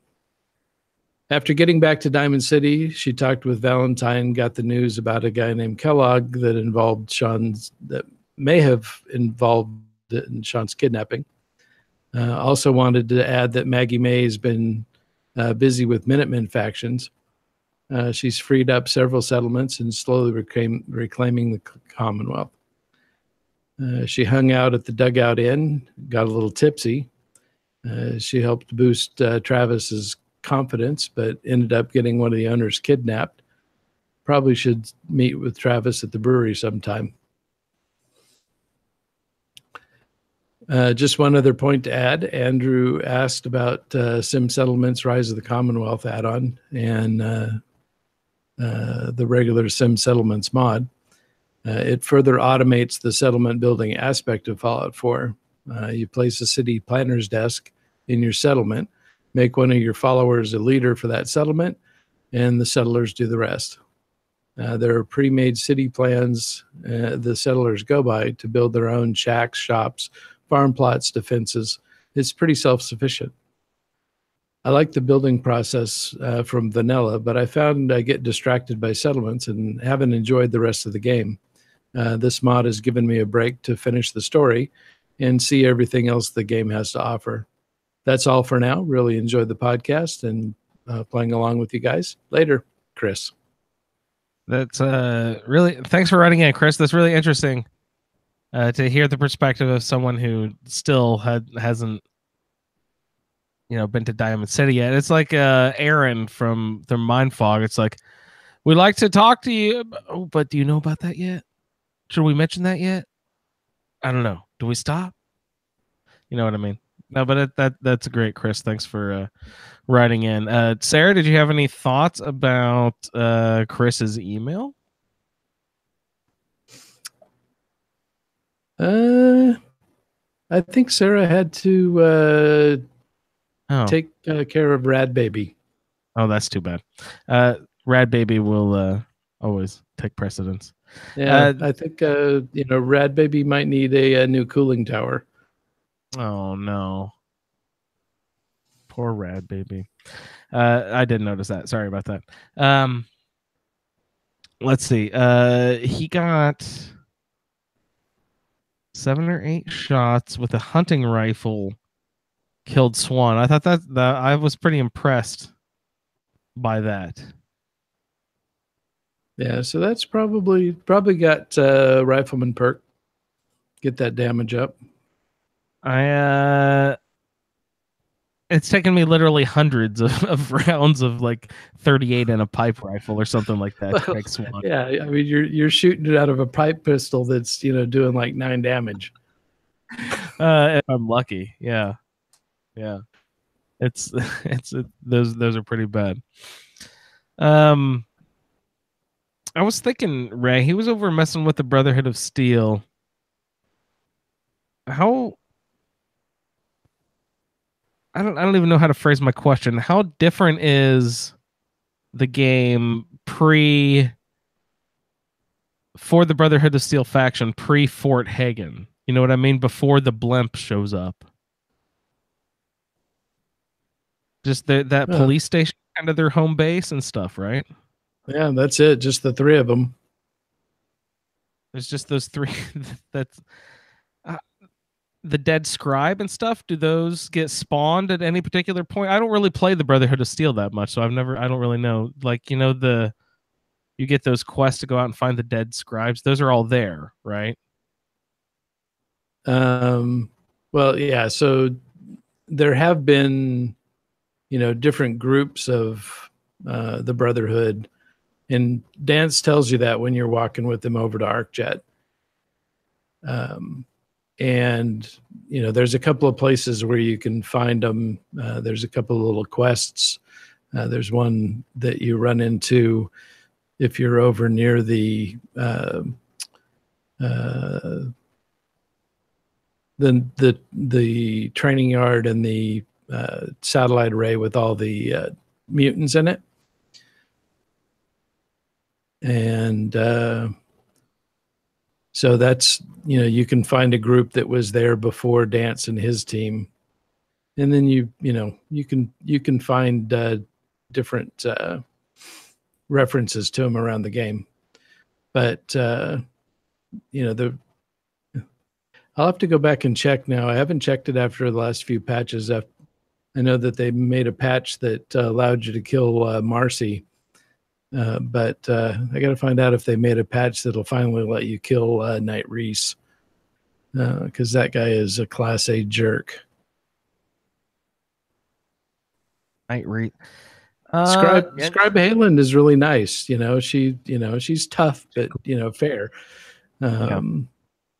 After getting back to Diamond City, she talked with Valentine, got the news about a guy named Kellogg that may have involved in Sean's kidnapping. Also wanted to add that Maggie May has been busy with Minutemen factions. She's freed up several settlements and slowly reclaiming the Commonwealth. She hung out at the Dugout Inn, got a little tipsy. She helped boost Travis's confidence, but ended up getting one of the owners kidnapped. Probably should meet with Travis at the brewery sometime. Just one other point to add. Andrew asked about Sim Settlements Rise of the Commonwealth add-on and the regular Sim Settlements mod. It further automates the settlement building aspect of Fallout 4. You place a city planner's desk in your settlement, make one of your followers a leader for that settlement, and the settlers do the rest. There are pre-made city plans the settlers go by to build their own shacks, shops, farm plots, defenses. It's pretty self-sufficient. I like the building process from vanilla, but I found I get distracted by settlements and haven't enjoyed the rest of the game. This mod has given me a break to finish the story and see everything else the game has to offer. That's all for now. Really enjoyed the podcast and playing along with you guys. Later, Chris. That's really, thanks for writing in, Chris. That's really interesting to hear the perspective of someone who still hasn't been to Diamond City yet. It's like Aaron from the Mindfog. It's like, we'd like to talk to you, but do you know about that yet? Should we mention that yet? I don't know. Do we stop? You know what I mean? No, but that's great, Chris. Thanks for writing in. Sarah, did you have any thoughts about Chris's email? I think Sarah had to take care of Rad Baby. Oh, that's too bad. Rad Baby will always take precedence. Yeah, I think Rad Baby might need a new cooling tower. Oh no, poor Rad Baby. I didn't notice that. Sorry about that. Let's see. He got 7 or 8 shots with a hunting rifle. Killed Swan. I thought that I was pretty impressed by that. Yeah, so that's probably got rifleman perk. Get that damage up. It's taken me literally hundreds of rounds of like 38 in a pipe rifle or something like that. Well, to make Swan. Yeah, I mean you're shooting it out of a pipe pistol that's doing like 9 damage. If I'm lucky, yeah. It's those are pretty bad. I was thinking, Ray, he was over messing with the Brotherhood of Steel. How I don't even know how to phrase my question. How different is the game for the Brotherhood of Steel faction pre Fort Hagen? You know what I mean? Before the blimp shows up. Just that police station, kind of their home base and stuff, right? Yeah, that's it. Just the three of them. There's just those three. That's the dead scribe and stuff. Do those get spawned at any particular point? I don't really play the Brotherhood of Steel that much, so I don't really know. Like, you know, you get those quests to go out and find the dead scribes. Those are all there, right? Well, yeah. So there have been, different groups of the Brotherhood, and Dance tells you that when you're walking with them over to ArcJet. And there's a couple of places where you can find them. There's a couple of little quests. There's one that you run into if you're over near the training yard and the satellite array with all the mutants in it. And so that's, you can find a group that was there before Dance and his team. And then you can find different references to them around the game. But I'll have to go back and check now. I haven't checked it after the last few patches. I know that they made a patch that allowed you to kill Marcy. But I got to find out if they made a patch that'll finally let you kill Knight Reese. Because that guy is a Class A jerk. Knight Reese. Scribe Hayland is really nice. She's tough, but fair.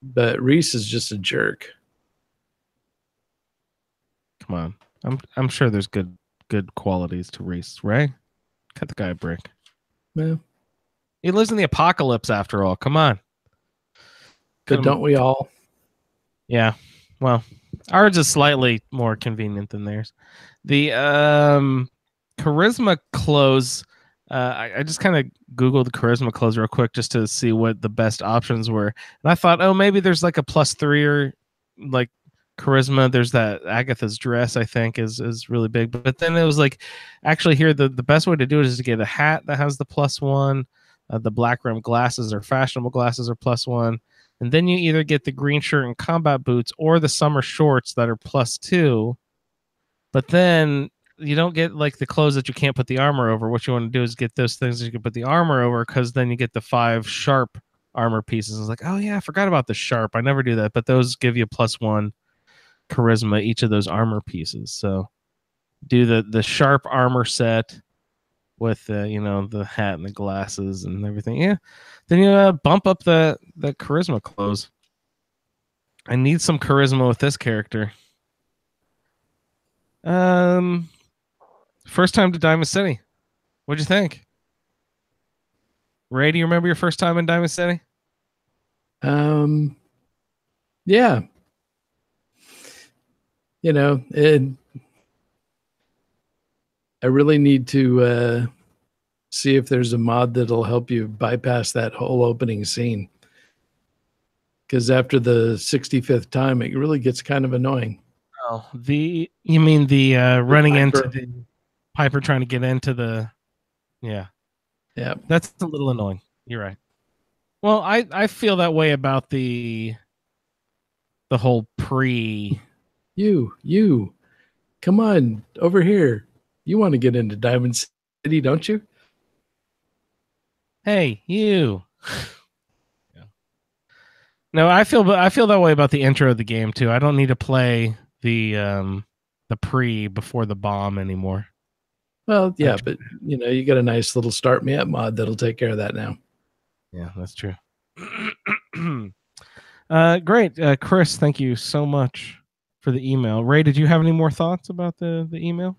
But Reese is just a jerk. Come on, I'm sure there's good qualities to Reese. Ray, cut the guy a break. Yeah. He lives in the apocalypse after all. Come on. But don't we all? Yeah. Well, ours is slightly more convenient than theirs. The charisma clothes. I just kind of Googled charisma clothes real quick just to see what the best options were. And I thought, oh, maybe there's like a +3 or like charisma. There's that Agatha's dress, I think, is really big. But then it was like, actually here, the best way to do it is to get a hat that has the +1. The black rim glasses or fashionable glasses are +1. And then you either get the green shirt and combat boots or the summer shorts that are +2. But then you don't get like the clothes that you can't put the armor over. What you want to do is get those things that you can put the armor over, because then you get the 5 sharp armor pieces. It's like, oh yeah, I forgot about the sharp. I never do that. But those give you +1 charisma, each of those armor pieces. So do the sharp armor set with the hat and the glasses and everything. Yeah. Then you bump up the charisma clothes. I need some charisma with this character. First time to Diamond City. What'd you think? Ray, do you remember your first time in Diamond City? Yeah. I really need to see if there's a mod that'll help you bypass that whole opening scene. Because after the 65th time, it really gets kind of annoying. Oh, you mean the running into the Piper trying to get into the... Yeah. Yeah. That's a little annoying. You're right. Well, I feel that way about the whole pre... You. Come on, over here. You want to get into Diamond City, don't you? Hey, you. Yeah. No, I feel that way about the intro of the game too. I don't need to play the pre before the bomb anymore. Well, yeah, but you got a nice little start me up mod that'll take care of that now. Yeah, that's true. Great, Chris. Thank you so much for the email. Ray, did you have any more thoughts about the email?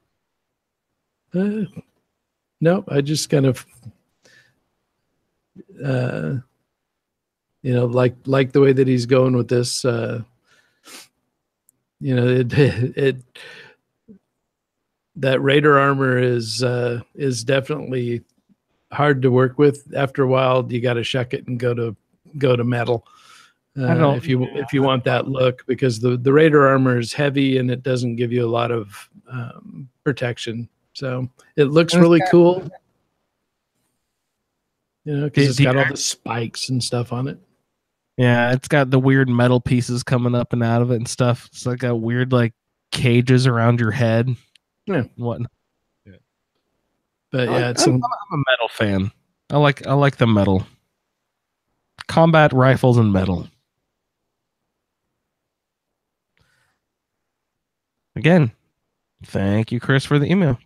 No, I just kind of You know, like the way that he's going with this. You know, it that Raider armor is definitely hard to work with. After a while, you got to shuck it and go to metal. If you want that look, because the Raider armor is heavy and it doesn't give you a lot of protection. So it looks really cool, you know, because it's got all the spikes and stuff on it. Yeah, it's got the weird metal pieces coming up and out of it and stuff. It's like a weird like cages around your head. Yeah, whatnot. Yeah. But yeah, I'm a metal fan. I like the metal. Combat rifles and metal. Again, thank you, Chris, for the email.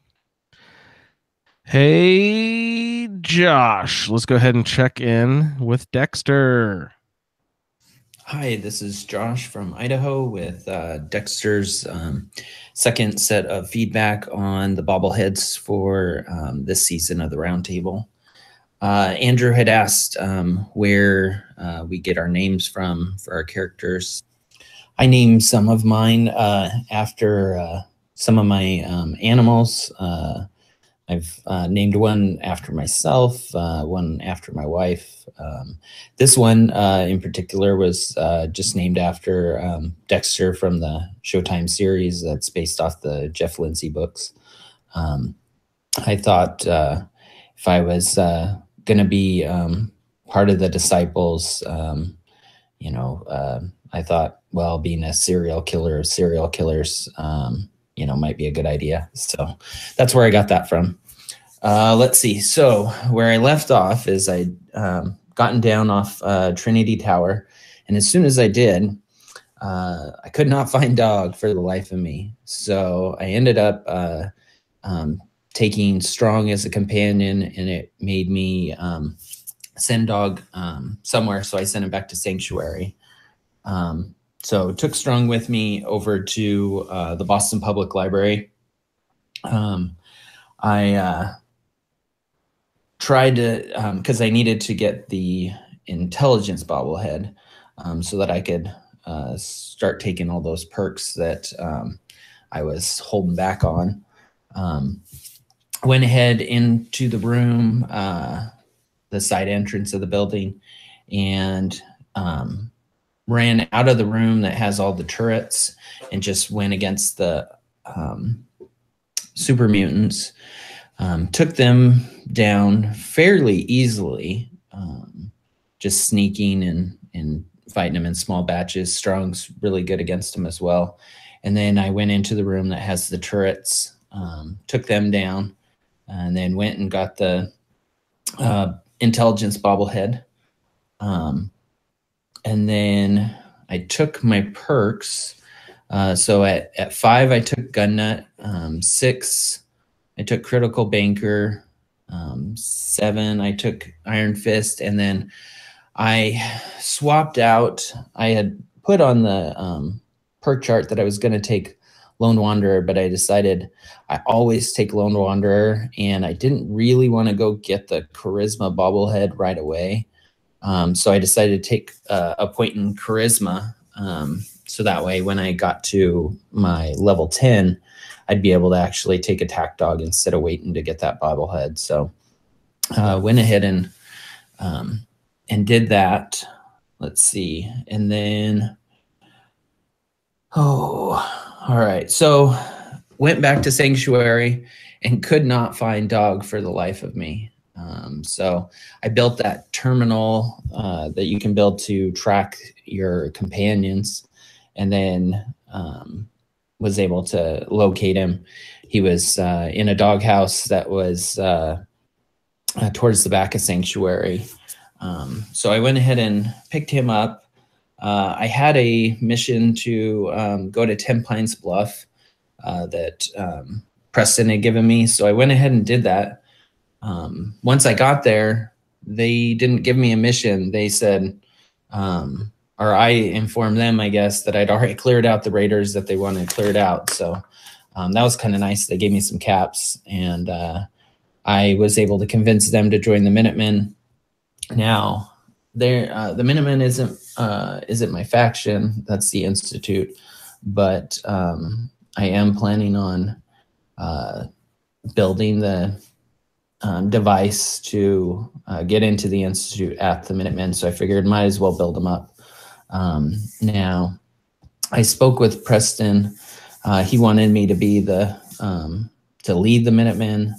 Hey, Josh, let's go ahead and check in with Dexter. Hi, this is Josh from Idaho with Dexter's second set of feedback on the bobbleheads for this season of the Roundtable. Andrew had asked where we get our names from for our characters. I named some of mine after some of my animals. I've named one after myself, one after my wife. This one in particular was just named after Dexter from the Showtime series that's based off the Jeff Lindsay books. I thought if I was going to be part of the Disciples, you know, I thought, well, being a serial killer of serial killers, you know, might be a good idea. So that's where I got that from. Let's see. So where I left off is I'd gotten down off Trinity Tower. And as soon as I did, I could not find Dog for the life of me. So I ended up taking Strong as a companion, and it made me send Dog somewhere. So I sent him back to Sanctuary. So took Strong with me over to the Boston Public Library. I tried to, because I needed to get the intelligence bobblehead so that I could start taking all those perks that I was holding back on. Went ahead into the room, the side entrance of the building, and ran out of the room that has all the turrets and just went against the super mutants. Took them down fairly easily, just sneaking and fighting them in small batches. Strong's really good against them as well. And then I went into the room that has the turrets, took them down, and then went and got the intelligence bobblehead. And then I took my perks. So at 5, I took Gun Nut. 6, I took Critical Banker. 7, I took Iron Fist. And then I swapped out. I had put on the perk chart that I was going to take Lone Wanderer, but I decided I always take Lone Wanderer, and I didn't really want to go get the Charisma bobblehead right away. So I decided to take a point in Charisma. So that way, when I got to my level 10, I'd be able to actually take Attack Dog instead of waiting to get that bobblehead. So went ahead and did that. Let's see. And then, all right. So went back to Sanctuary and could not find Dog for the life of me. So I built that terminal that you can build to track your companions, and then was able to locate him. He was in a doghouse that was towards the back of Sanctuary. So I went ahead and picked him up. I had a mission to go to 10 Pines Bluff that Preston had given me. So I went ahead and did that. Once I got there, they didn't give me a mission. They said, or I informed them, I guess, that I'd already cleared out the raiders that they wanted cleared out. So that was kind of nice. They gave me some caps, and I was able to convince them to join the Minutemen. Now, the Minutemen isn't my faction. That's the Institute, but I am planning on building the device to get into the Institute at the Minutemen. So I figured might as well build them up. Now, I spoke with Preston. He wanted me to be to lead the Minutemen.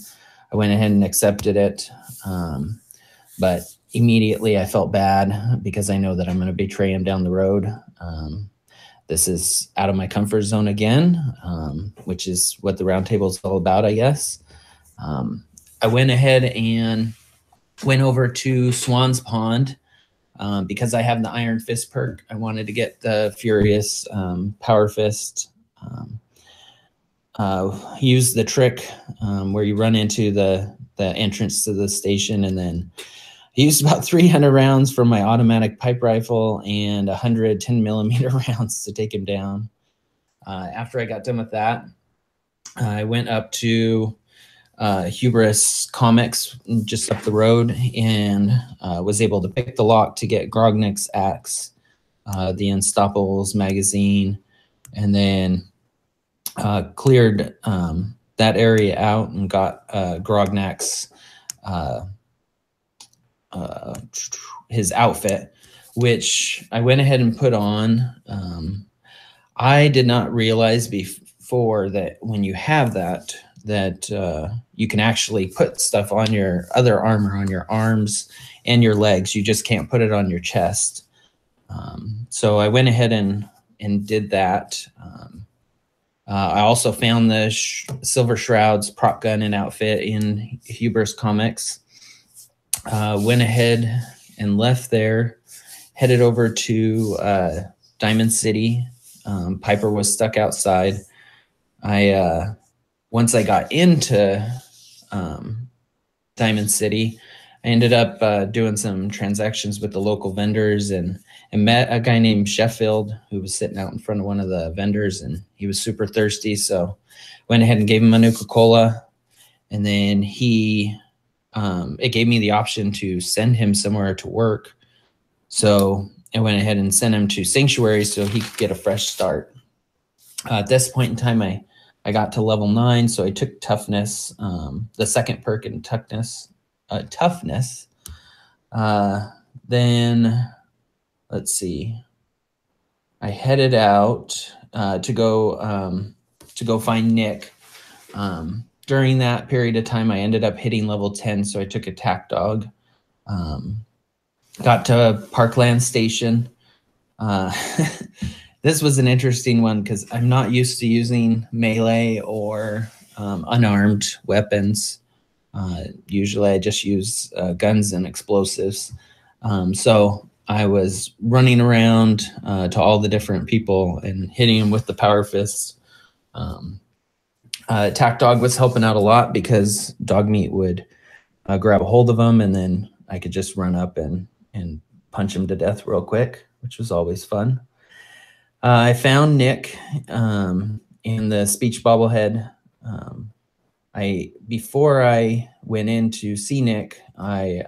I went ahead and accepted it. But immediately I felt bad because I know that I'm going to betray him down the road. This is out of my comfort zone again, which is what the roundtable is all about, I guess. I went ahead and went over to Swan's Pond because I have the Iron Fist perk. I wanted to get the Furious Power Fist. Use the trick where you run into the entrance to the station, and then I used about 300 rounds from my automatic pipe rifle and 100 10mm rounds to take him down. After I got done with that, I went up to Hubris Comics just up the road and was able to pick the lock to get Grognik's axe, the Unstoppables magazine, and then cleared that area out and got Grognak's his outfit, which I went ahead and put on. I did not realize before that when you have that you can actually put stuff on your other armor, on your arms and your legs. You just can't put it on your chest. So I went ahead and did that. I also found the Silver Shroud's prop gun and outfit in Hubris Comics. Went ahead and left there, headed over to Diamond City. Piper was stuck outside. Once I got into Diamond City, I ended up doing some transactions with the local vendors and met a guy named Sheffield who was sitting out in front of one of the vendors, and he was super thirsty. So went ahead and gave him a Nuka-Cola, and then it gave me the option to send him somewhere to work. So I went ahead and sent him to Sanctuary so he could get a fresh start. At this point in time, I got to level 9, so I took Toughness, the second perk in Toughness. Then, let's see. I headed out to go find Nick. During that period of time, I ended up hitting level 10, so I took Attack Dog. Got to Parkland Station. This was an interesting one because I'm not used to using melee or unarmed weapons. Usually I just use guns and explosives. So I was running around to all the different people and hitting them with the Power Fist. Attack Dog was helping out a lot because Dogmeat would grab a hold of him, and then I could just run up and punch him to death real quick, which was always fun. I found Nick in the speech bobblehead. Before I went in to see Nick, I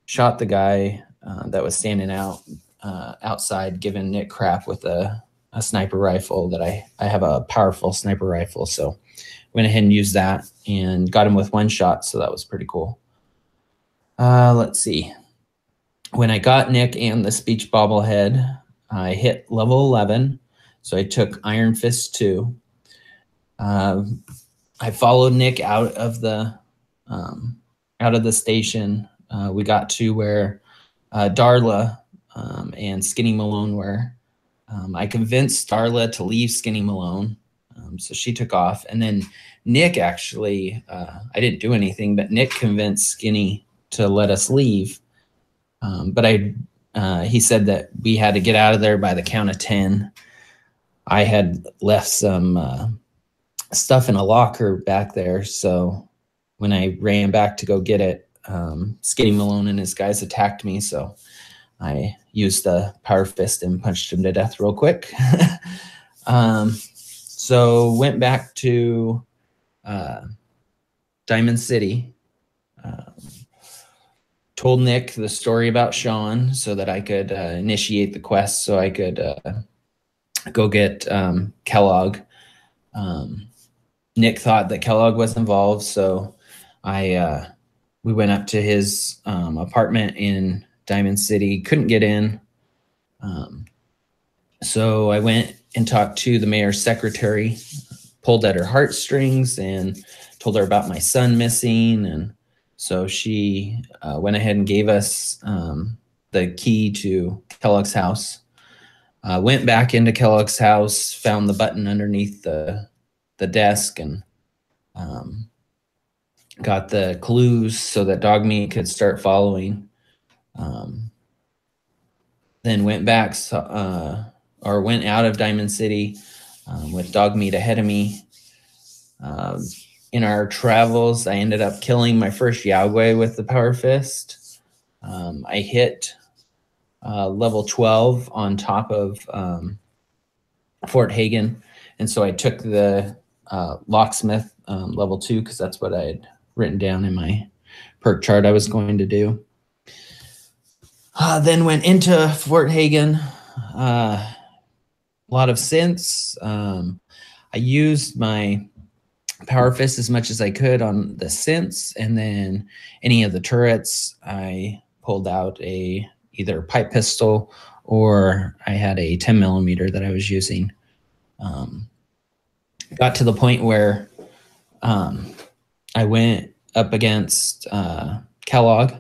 shot the guy that was standing outside giving Nick crap with a sniper rifle that I have a powerful sniper rifle. So went ahead and used that and got him with one shot. So that was pretty cool. Let's see. When I got Nick and the speech bobblehead, I hit level 11. So I took Iron Fist 2. I followed Nick out of the station. We got to where Darla and Skinny Malone were. I convinced Darla to leave Skinny Malone, so she took off. And then Nick actually, I didn't do anything, but Nick convinced Skinny to let us leave. But he said that we had to get out of there by the count of 10. I had left some stuff in a locker back there, so when I ran back to go get it, Skinny Malone and his guys attacked me, so I used the Power Fist and punched him to death real quick. So went back to Diamond City. told Nick the story about Sean so that I could initiate the quest, so I could go get Kellogg. Nick thought that Kellogg was involved, so we went up to his apartment in Diamond City. Couldn't get in, so I went and talked to the mayor's secretary, pulled at her heartstrings, and told her about my son missing. And so she went ahead and gave us the key to Kellogg's house. Went back into Kellogg's house, found the button underneath the desk, and got the clues so that Dogmeat could start following. Then went back, or went out of Diamond City with Dogmeat ahead of me. In our travels, I ended up killing my first Yagwe with the Power Fist. I hit level 12 on top of Fort Hagen, and so I took the locksmith level 2 because that's what I had written down in my perk chart I was going to do. Then went into Fort Hagen. A lot of synths. I used my Power Fist as much as I could on the synths, and then any of the turrets, I pulled out either pipe pistol, or I had a 10 millimeter that I was using. Got to the point where I went up against Kellogg.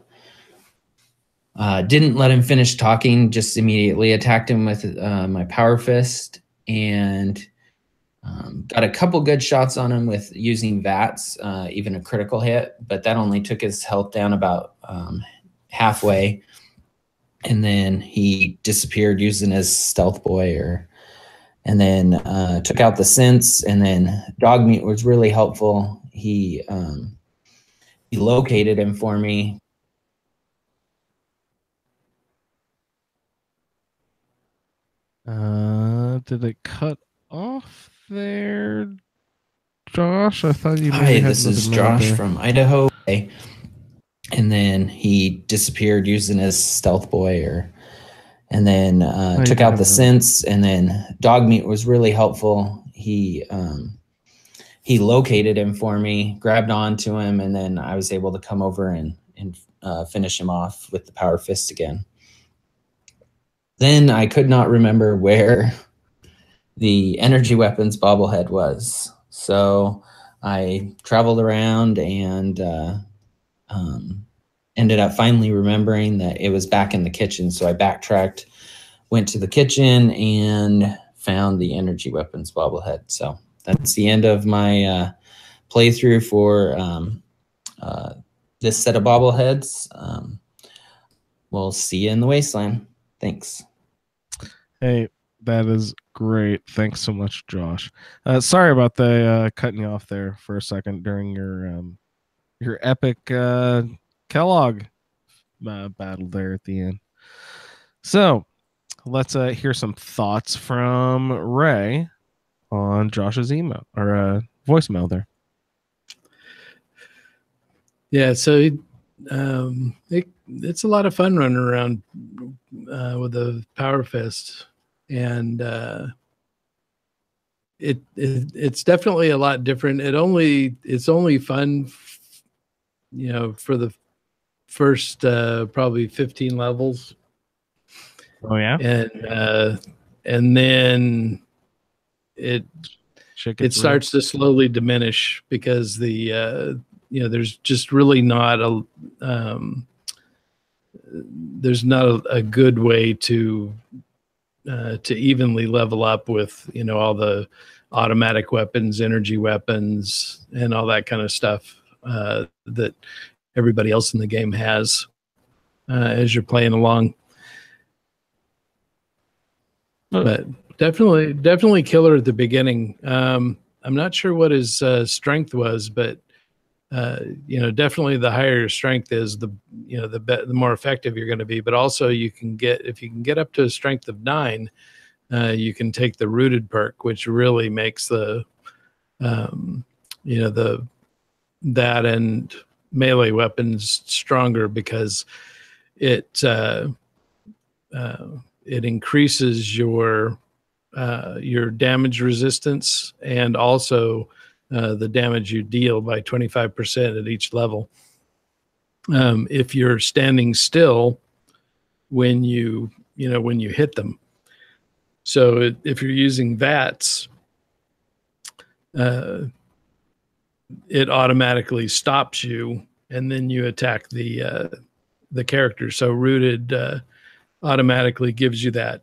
Didn't let him finish talking, just immediately attacked him with my Power Fist, and got a couple good shots on him with using VATS, even a critical hit, but that only took his health down about halfway. And then he disappeared using his stealth boy, and then took out the synths. And then Dogmeat was really helpful. He located him for me. Did it cut off there, Josh? I thought you. Hi, this is Josh from Idaho. And then he disappeared using his stealth boy, and then took out the synths. And then Dogmeat was really helpful. He located him for me, grabbed onto him, and then I was able to come over and finish him off with the Power Fist again. Then I could not remember where the energy weapons bobblehead was. So I traveled around and ended up finally remembering that it was back in the kitchen. So I backtracked, went to the kitchen, and found the energy weapons bobblehead. So that's the end of my playthrough for this set of bobbleheads. We'll see you in the wasteland. Thanks. Hey, that is great. Thanks so much, Josh. Sorry about the cutting you off there for a second during your epic Kellogg battle there at the end. So let's hear some thoughts from Ray on Josh's email or voicemail there. Yeah, so it's a lot of fun running around with the Power Fist, and it's definitely a lot different. It's only fun, for the first probably 15 levels. Oh yeah, and then it starts to slowly diminish because there's just really not there's not a good way to evenly level up with all the automatic weapons, energy weapons, and all that kind of stuff that everybody else in the game has as you're playing along. But definitely killer at the beginning. I'm not sure what his strength was, but definitely the higher your strength is, the more effective you're going to be. But also if you can get up to a strength of 9, you can take the rooted perk, which really makes that and melee weapons stronger because it increases your damage resistance and also the damage you deal by 25% at each level. If you're standing still when you hit them. So if you're using VATS, it automatically stops you, and then you attack the character. So rooted automatically gives you that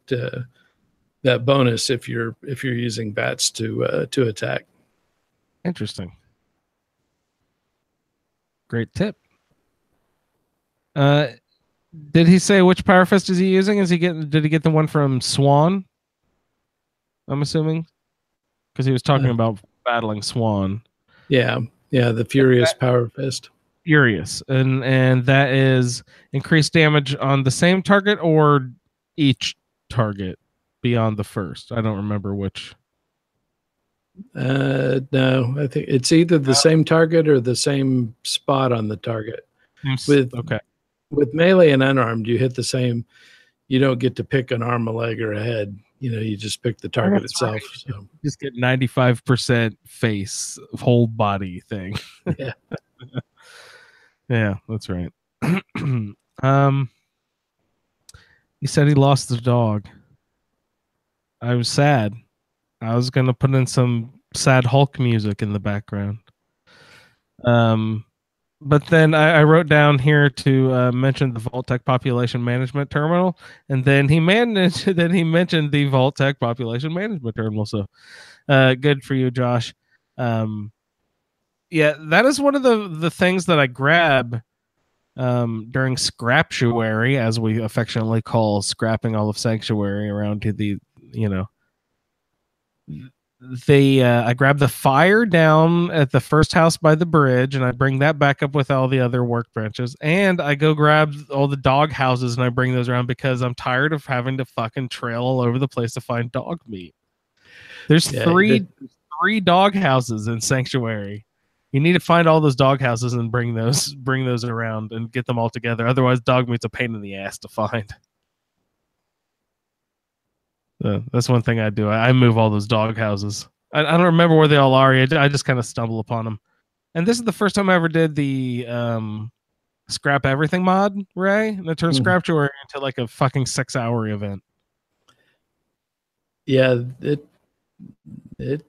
bonus if you're using VATS to attack. Interesting. Great tip. Did he say which Power Fist is he using? Did he get the one from Swan? I'm assuming, because he was talking about battling Swan. Yeah, the Furious Power Fist. Furious, and that is increased damage on the same target or each target beyond the first. I don't remember which. No, I think it's either the same target or the same spot on the target. With melee and unarmed, you hit the same. You don't get to pick an arm, a leg, or a head. You just pick the target itself. Right. So just get 95% face, whole body thing. Yeah. Yeah, that's right. He said he lost the dog. I was sad. I was gonna put in some sad Hulk music in the background. But then I wrote down here to mention the Vault-Tec Population Management Terminal, and then he mentioned the Vault-Tec Population Management Terminal. So, good for you, Josh. Yeah, that is one of the things that I grab during Scraptuary, as we affectionately call scrapping all of Sanctuary around to the, I grab the fire down at the first house by the bridge, and I bring that back up with all the other workbenches, and I go grab all the dog houses and I bring those around because I'm tired of having to fucking trail all over the place to find dog meat. There's three dog houses in Sanctuary. You need to find all those dog houses and bring those around and get them all together. Otherwise, dog meat's a pain in the ass to find. That's one thing I do. I move all those dog houses. I don't remember where they all are. I just kind of stumble upon them. And this is the first time I ever did the Scrap Everything mod, Ray. And it turned Scraptuary into like a fucking 6-hour event. Yeah, it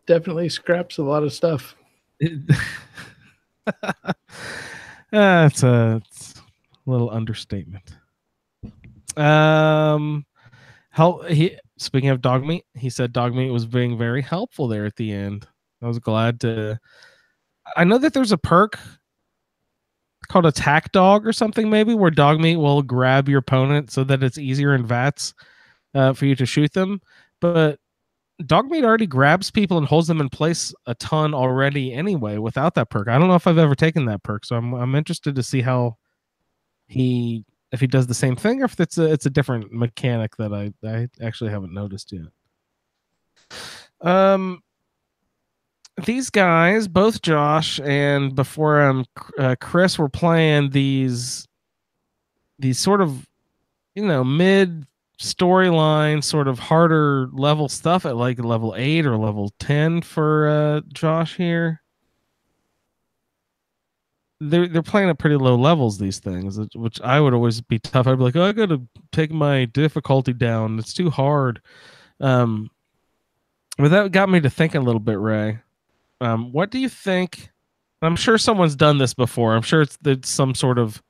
definitely scraps a lot of stuff. It's a little understatement. Speaking of dog meat, he said dog meat was being very helpful there at the end. I was glad to. I know that there's a perk called Attack Dog or something, maybe, where dog meat will grab your opponent so that it's easier in VATS for you to shoot them. But dog meat already grabs people and holds them in place a ton already anyway without that perk. I don't know if I've ever taken that perk, so I'm interested to see how if he does the same thing or if it's a different mechanic that I actually haven't noticed yet. These guys, both Josh and before Chris, were playing these sort of mid storyline sort of harder level stuff at like level 8 or level 10 for Josh here. They're playing at pretty low levels, these things, which I would always be tough. I'd be like, I gotta take my difficulty down. It's too hard. But that got me to thinking a little bit, Ray. What do you think? I'm sure someone's done this before. I'm sure it's some sort of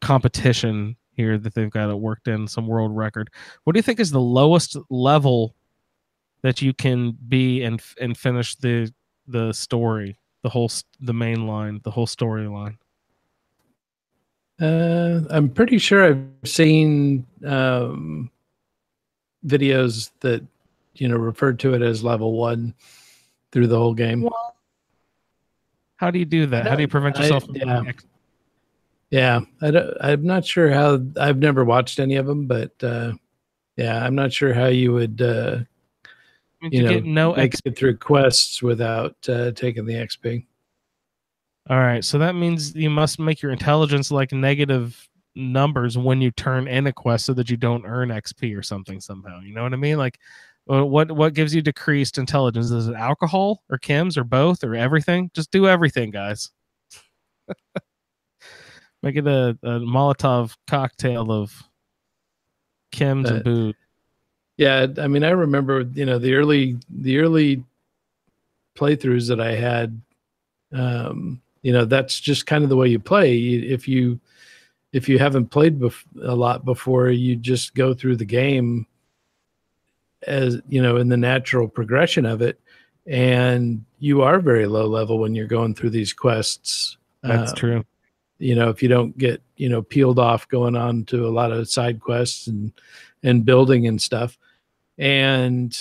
competition here that they've got it worked in, some world record. What do you think is the lowest level that you can be and finish the story, the main line, the whole storyline? I'm pretty sure I've seen videos that referred to it as level 1 through the whole game. Well, how do you do that? How do you prevent yourself from Yeah, I'm not sure how. I've never watched any of them, but I'm not sure how you would get no make it through quests without taking the XP. All right, so that means you must make your intelligence like negative numbers when you turn in a quest so that you don't earn XP or something somehow. You know what I mean? Like, what gives you decreased intelligence? Is it alcohol or chems or both or everything? Just do everything, guys. Make it a Molotov cocktail of chems and booze. Yeah, I mean, I remember, the early playthroughs that I had. That's just kind of the way you play. If you haven't played a lot before, you just go through the game as in the natural progression of it, and you are very low level when you're going through these quests. That's true. If you don't get peeled off going on to a lot of side quests and building and stuff, and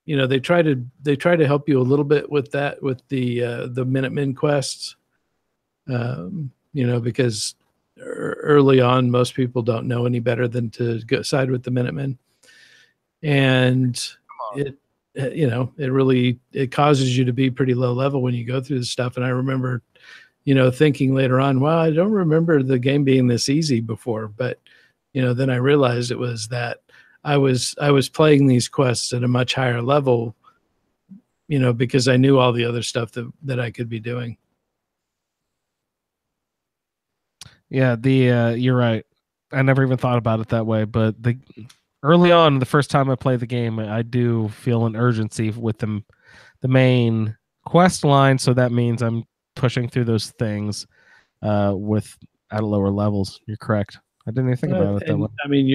they try to help you a little bit with that, with the Minutemen quests, because early on most people don't know any better than to go side with the Minutemen, and it really causes you to be pretty low level when you go through this stuff. And I remember thinking later on, well, I don't remember the game being this easy before, but then I realized it was that I was playing these quests at a much higher level, because I knew all the other stuff that I could be doing. Yeah, you're right. I never even thought about it that way, but early on, the first time I play the game, I do feel an urgency with the main quest line, so that means I'm pushing through those things with at lower levels. You're correct. I didn't even think about it that way. I mean,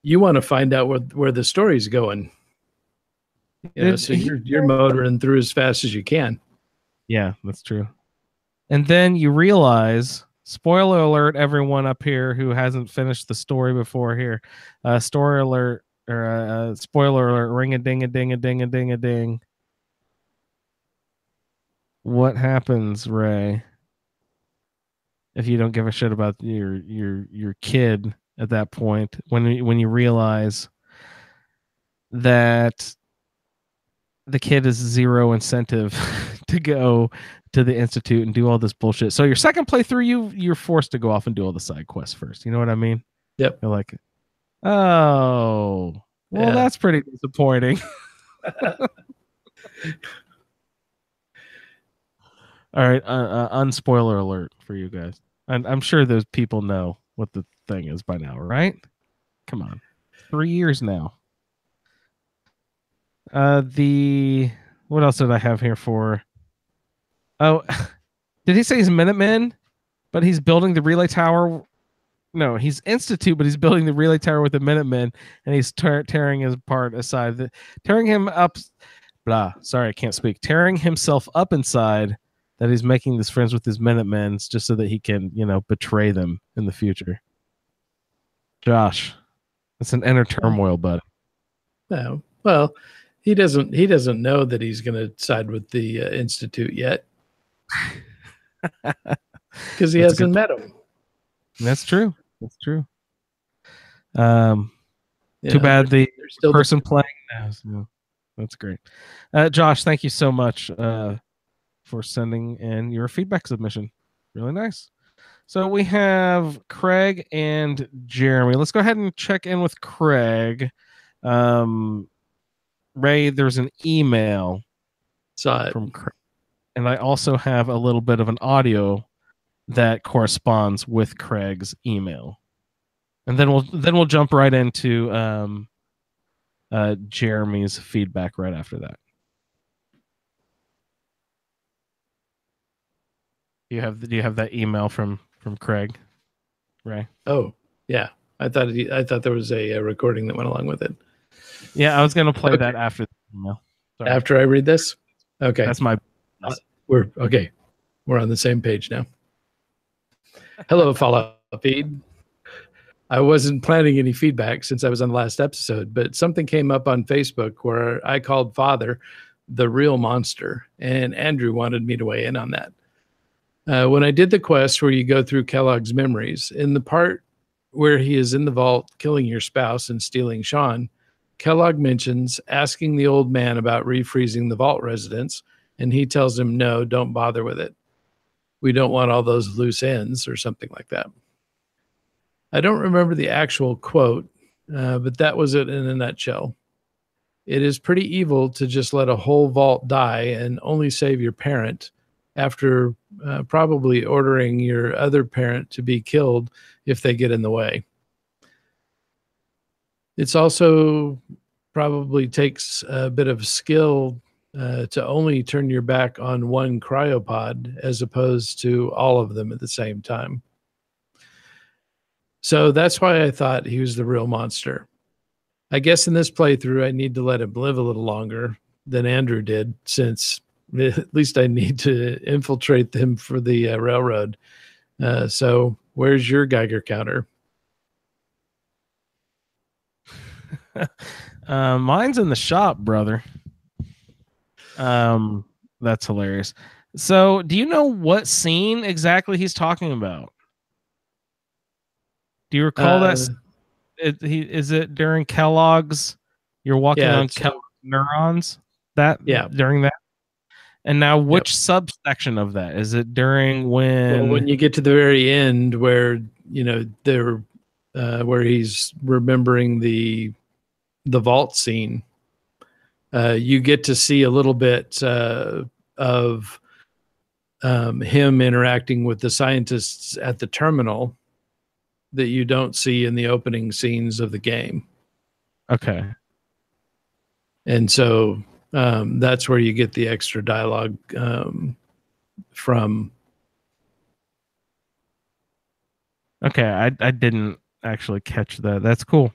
you want to find out where the story's going. So you're motoring through as fast as you can. Yeah, that's true. And then you realize, spoiler alert, everyone up here who hasn't finished the story before here, story alert, or spoiler alert, ring a ding a ding a ding a ding a ding. What happens, Ray, if you don't give a shit about your kid at that point, when you realize that the kid is zero incentive to go to the institute and do all this bullshit? So your second playthrough, you're forced to go off and do all the side quests first. You know what I mean? Yep. You're like, oh, well, that's pretty disappointing. All right, unspoiler alert for you guys. I'm sure those people know what the thing is by now, right? Come on, 3 years now. What else did I have here for? Oh, did he say he's Minutemen, but he's building the relay tower? No, he's Institute, but he's building the relay tower with the Minutemen, and he's tearing his part aside, tearing him up. Blah. Sorry, I can't speak. Tearing himself up inside. That he's making this friends with his Minutemen just so that he can, betray them in the future. Josh, it's an inner turmoil, buddy. No, well, he doesn't know that he's going to side with the Institute yet, because he hasn't met him. That's true. That's true. Too bad the person playing now. So that's great. Josh, thank you so much for sending in your feedback submission. Really nice. So we have Craig and Jeremy. Let's go ahead and check in with Craig. Ray, there's an email from Craig, and I also have a little bit of an audio that corresponds with Craig's email, and then we'll jump right into Jeremy's feedback right after that. Do you have that email from Craig, Ray? Oh, yeah. I thought there was a recording that went along with it. Yeah, I was going to play that after the email. Sorry. After I read this? Okay. That's my... We're okay. We're on the same page now. Hello, Fallout Feed. I wasn't planning any feedback since I was on the last episode, but something came up on Facebook where I called Father the real monster, and Andrew wanted me to weigh in on that. When I did the quest where you go through Kellogg's memories, in the part where he is in the vault killing your spouse and stealing Sean, Kellogg mentions asking the old man about refreezing the vault residence, And he tells him, no, don't bother with it. We don't want all those loose ends or something like that. I don't remember the actual quote, but that was it in a nutshell. It is pretty evil to just let a whole vault die and only save your parent after probably ordering your other parent to be killed if they get in the way. It's also probably takes a bit of skill to only turn your back on one cryopod as opposed to all of them at the same time. So that's why I thought he was the real monster. I guess in this playthrough, I need to let him live a little longer than Andrew did, since at least I need to infiltrate them for the railroad. So where's your Geiger counter? Mine's in the shop, brother. That's hilarious. So, do you know what scene exactly he's talking about? Do you recall that? Is it during Kellogg's? You're walking on Kellogg's neurons. During that. And now, which subsection of that is it during when you get to the very end where they're where he's remembering the vault scene? You get to see a little bit of him interacting with the scientists at the terminal that you don't see in the opening scenes of the game. Okay. And so that's where you get the extra dialogue from. Okay, I didn't actually catch that. That's cool.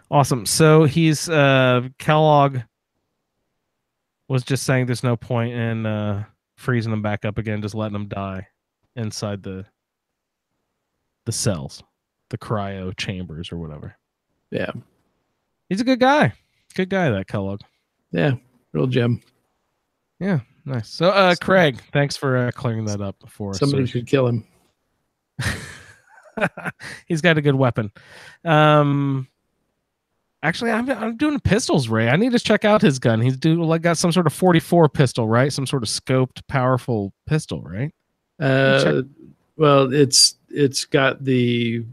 Awesome. So he's Kellogg was just saying there's no point in freezing them back up again, just letting them die inside the cells, the cryo chambers or whatever. Yeah. He's a good guy. Good guy, that Kellogg. Yeah, real gem. Yeah, nice. So Craig, thanks for clearing that up for us. Somebody should kill him. He's got a good weapon. Actually, I'm doing pistols, Ray. I need to check out his gun. He's got some sort of 44 pistol, right? Some sort of scoped, powerful pistol, right? Well, it's got the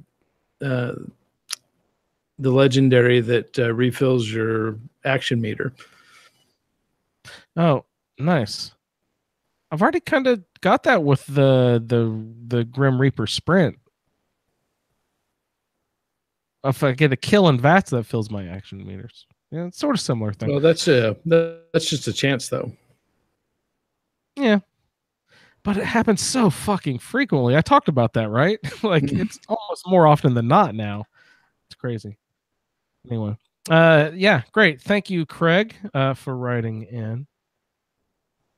legendary that refills your action meter. Oh, nice. I've already kind of got that with the Grim Reaper Sprint. If I get a kill in VATS, that fills my action meters. Yeah, it's sort of similar thing. Well, that's just a chance, though. Yeah, but it happens so fucking frequently. I talked about that, right? It's almost more often than not now. It's crazy. Anyway, yeah, great. Thank you, Craig, for writing in.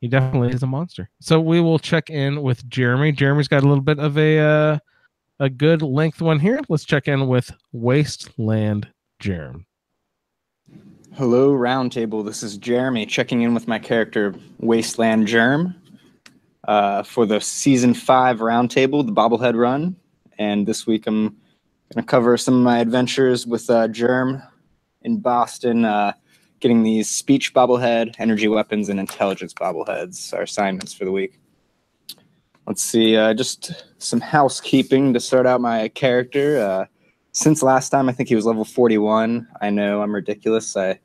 He definitely is a monster. So we will check in with Jeremy. Jeremy's got a little bit of a good length one here. Let's check in with Wasteland Jerem. Hello, Roundtable. This is Jeremy checking in with my character Wasteland Germ for the Season 5 Roundtable, the Bobblehead Run. And this week I'm going to cover some of my adventures with Germ in Boston, getting these speech bobblehead, energy weapons, and intelligence bobbleheads, our assignments for the week. Let's see, just some housekeeping to start out my character. Since last time, I think he was level 41. I know I'm ridiculous. I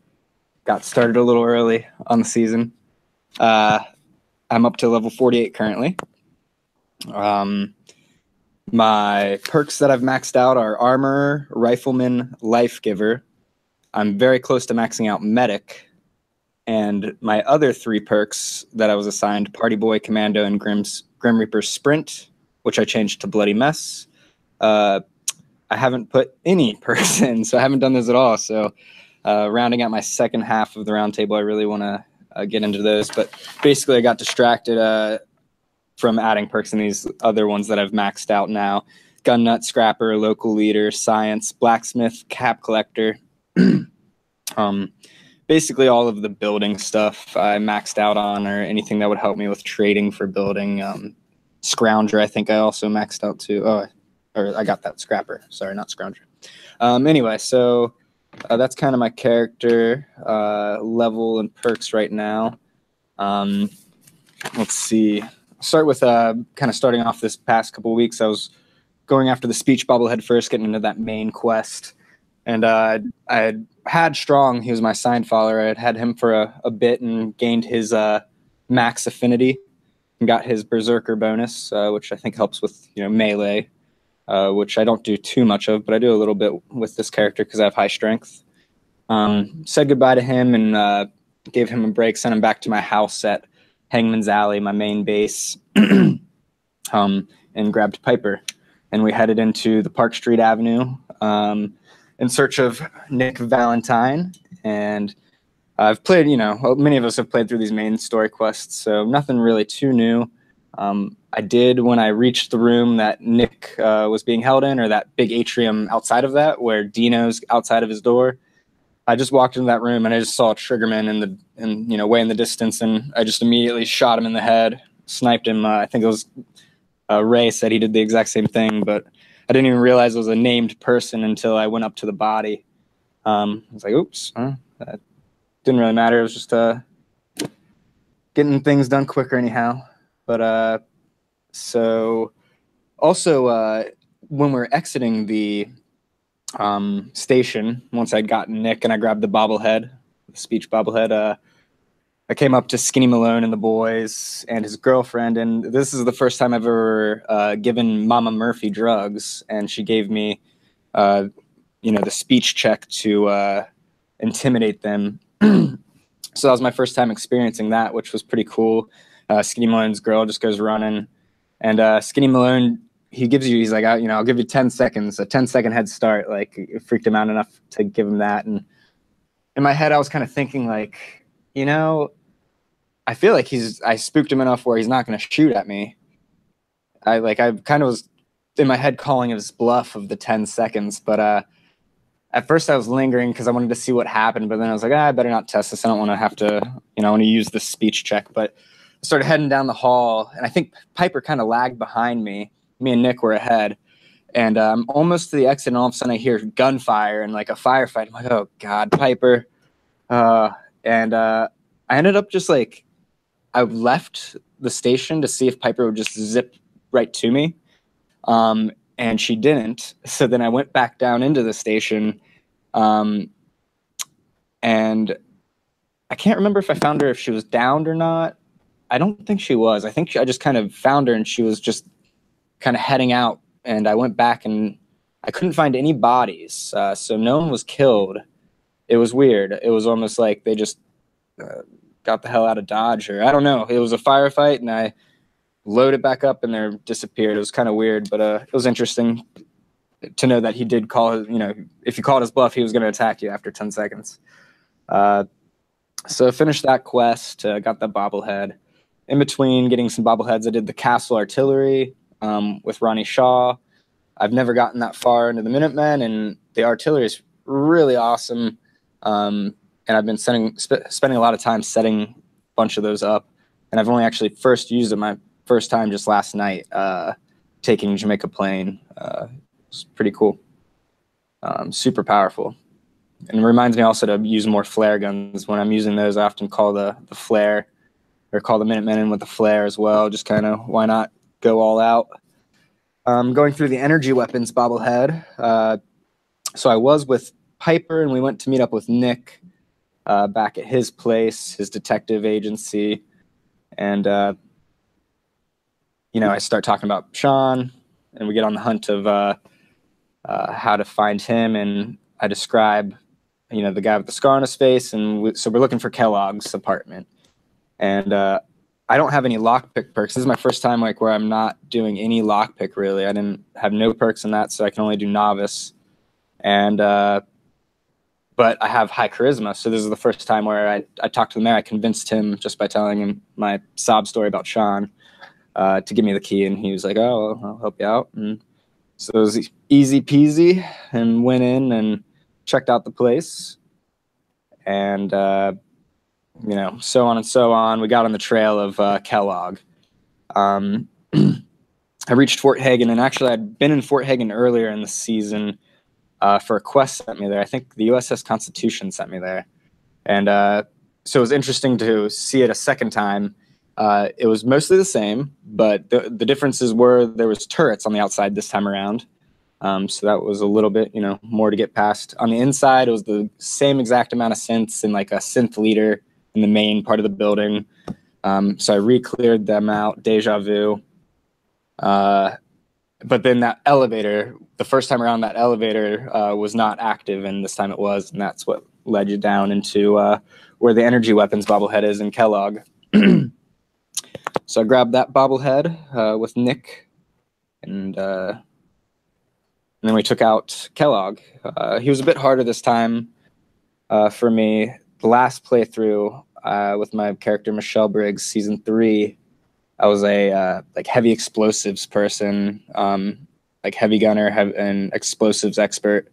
got started a little early on the season. I'm up to level 48 currently. My perks that I've maxed out are Armor, Rifleman, Life Giver. I'm very close to maxing out Medic. And my other 3 perks that I was assigned, Party Boy, Commando, and Grim Reaper Sprint, which I changed to Bloody Mess. I haven't put any perks in, so I haven't done those at all. So rounding out my second half of the round table, I really want to get into those. But basically, I got distracted from adding perks in these other ones that I've maxed out now. Gun Nut, Scrapper, Local Leader, Science, Blacksmith, Cap Collector. Basically all of the building stuff I maxed out on, or anything that would help me with trading for building. Scrounger, I think I also maxed out too. Or I got that Scrapper. Sorry, not Scrounger. Anyway, so that's kind of my character level and perks right now. let's see. Start with kind of starting off this past couple of weeks. I was going after the speech bobblehead first, getting into that main quest. And I had Strong. He was my sign follower. I had him for a bit and gained his max affinity and got his berserker bonus, which I think helps with melee, which I don't do too much of, but I do a little bit with this character because I have high strength. Said goodbye to him and gave him a break, sent him back to my house at Hangman's Alley, my main base, and grabbed Piper. And we headed into the Park Street Avenue in search of Nick Valentine. And I've played, many of us have played through these main story quests, so nothing really too new. I did, when I reached the room that Nick was being held in, or that big atrium outside of that, where Dino's outside of his door, I just walked into that room and I just saw Triggerman way in the distance, and I just immediately shot him in the head, sniped him. I think it was Ray said he did the exact same thing, but I didn't even realize it was a named person until I went up to the body. I was like, oops, that didn't really matter. It was just getting things done quicker anyhow. But so also when we're exiting the station, once I'd gotten Nick and I grabbed the bobblehead, the speech bobblehead, I came up to Skinny Malone and the boys and his girlfriend, and this is the first time I've ever given Mama Murphy drugs, and she gave me, the speech check to intimidate them. So that was my first time experiencing that, which was pretty cool. Skinny Malone's girl just goes running, and Skinny Malone, he's like, I'll give you 10 seconds, a 10-second head start. Like, it freaked him out enough to give him that. And in my head, I was kind of thinking, like, I feel like I spooked him enough where he's not going to shoot at me. I kind of was in my head calling his bluff of the 10 seconds, but at first I was lingering because I wanted to see what happened, but then I was like, I better not test this. I don't want to have to, I want to use this speech check. But I started heading down the hall, and I think Piper kind of lagged behind me. Me and Nick were ahead, and I'm almost to the exit, and all of a sudden I hear gunfire and like a firefight. I'm like, oh God, Piper. And I ended up just like, I left the station to see if Piper would just zip right to me. And she didn't. So then I went back down into the station. And I can't remember if I found her, if she was downed or not. I don't think she was. I think I just kind of found her and she was just kind of heading out. And I went back and I couldn't find any bodies. So no one was killed. It was weird. It was almost like they just got the hell out of Dodge, or I don't know. It was a firefight, and I loaded back up, and they disappeared. It was kind of weird, but it was interesting to know that he did call. If you called his bluff, he was going to attack you after 10 seconds. So I finished that quest, got the bobblehead. In between getting some bobbleheads, I did the Castle Artillery with Ronnie Shaw. I've never gotten that far into the Minutemen, and the artillery is really awesome. And I've been spending a lot of time setting a bunch of those up. And I've only actually first used it my first time just last night, taking Jamaica Plain. It's pretty cool. Super powerful. And it reminds me also to use more flare guns. When I'm using those, I often call the flare, or call the Minutemen in with the flare as well. Just kind of, why not go all out? Going through the energy weapons bobblehead. So I was with Piper, and we went to meet up with Nick back at his place, his detective agency. And, I start talking about Sean, and we get on the hunt of how to find him. And I describe, the guy with the scar on his face. And so we're looking for Kellogg's apartment. And I don't have any lockpick perks. This is my first time where I'm not doing any lockpick, really. I didn't have no perks in that, so I can only do novice. And but I have high charisma, so this is the first time where I talked to the mayor. I convinced him just by telling him my sob story about Sean to give me the key, and he was like, oh, I'll help you out. And so it was easy peasy, and went in and checked out the place, and so on and so on. We got on the trail of Kellogg. I reached Fort Hagen, and actually I'd been in Fort Hagen earlier in the season for a quest sent me there. I think the USS Constitution sent me there. And so it was interesting to see it a second time. It was mostly the same, but the differences were there was turrets on the outside this time around. So that was a little bit, more to get past. On the inside, it was the same exact amount of synths and like a synth leader in the main part of the building. So I re-cleared them out, deja vu. But then that elevator, the first time around, that elevator was not active, and this time it was, and that's what led you down into where the energy weapons bobblehead is in Kellogg. So I grabbed that bobblehead with Nick, and then we took out Kellogg. He was a bit harder this time for me. The last playthrough with my character Michelle Briggs, season 3, I was a like heavy explosives person, like heavy gunner and explosives expert